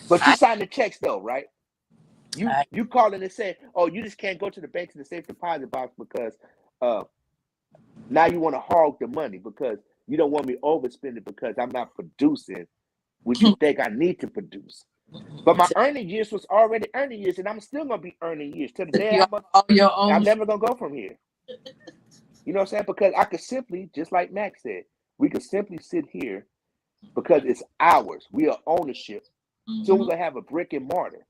But you I, sign the checks though, right? I You call in and say, oh, you just can't go to the bank to the safe deposit box because now you want to hog the money because you don't want me overspending because I'm not producing what you think I need to produce. But my earning years was already earning years, and I'm still gonna be earning years to the day you all your I'm own. never gonna go from here. You know what I'm saying? Because I could simply, just like Max said, we could simply sit here because it's ours. We are ownership. Soon we're gonna have a brick and mortar.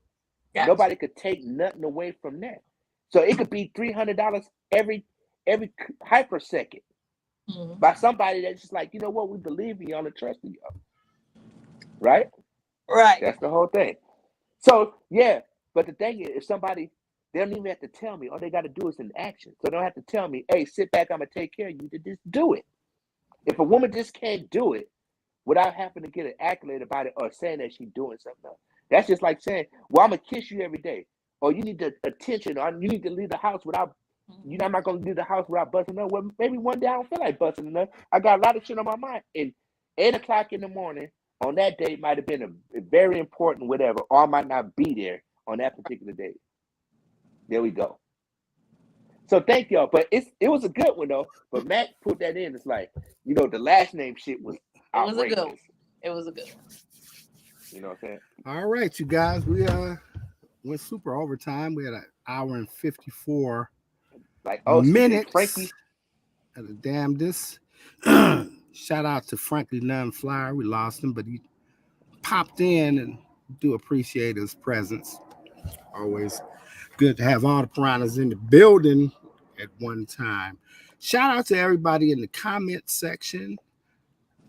Gotcha. Nobody could take nothing away from that. So it could be $300 every hypersecond Mm-hmm. by somebody that's just like, you know what, we believe in y'all and trust in y'all. Right? Right. That's the whole thing. So yeah, but the thing is, if somebody, they don't even have to tell me. All they got to do is an action. So they don't have to tell me, hey, sit back, I'm gonna take care of you. To just do it. If a woman just can't do it without having to get an accolade about it or saying that she's doing something else, that's just like saying, well, I'm gonna kiss you every day, or you need the attention, or you need to leave the house without. You know, I'm not gonna leave the house without busting up. Well, maybe one day I don't feel like busting enough. I got a lot of shit on my mind. And 8 o'clock in the morning, on that day might have been a very important whatever, or I might not be there on that particular day. There we go. So thank y'all. But it was a good one though. But Matt put that in. It's like, the last name shit was outrageous. It was a good one. You know what I'm saying? All right, you guys. We went super overtime. We had an hour and 54 minutes. Frankie. At the damnedest. Shout out to Frankie Nunn Flyer. We lost him, but he popped in and do appreciate his presence. Always good to have all the piranhas in the building at one time. Shout out to everybody in the comment section,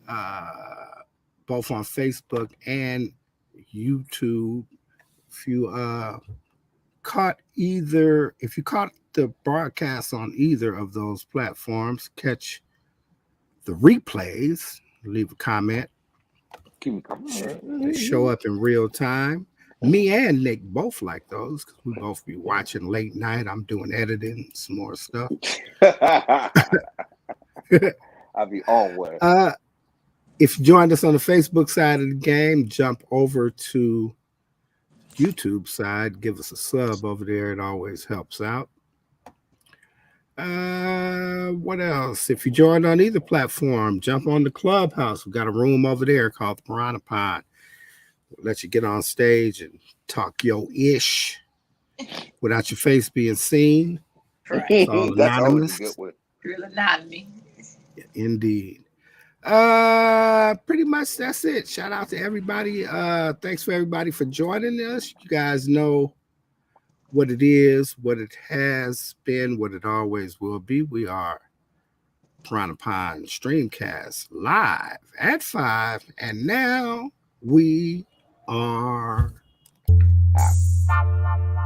both on Facebook and YouTube. If you caught the broadcast on either of those platforms, catch the replays, leave a comment. They show up in real time. Me and Nick both like those because we both be watching late night. I'm doing editing, some more stuff. I'll be on one. If you joined us on the Facebook side of the game, jump over to YouTube side. Give us a sub over there. It always helps out. What else? If you joined on either platform, jump on the Clubhouse. We've got a room over there called the Piranha Pod. We'll let you get on stage and talk your ish without your face being seen. Right. It's all That's always anonymous. a good one. Real anatomy. Indeed. Pretty much that's it. Shout out to everybody. Thanks for everybody for joining us. You guys know what it is, what it has been, what it always will be. We are Piranha Pond Streamcast live at 5, and now we are out.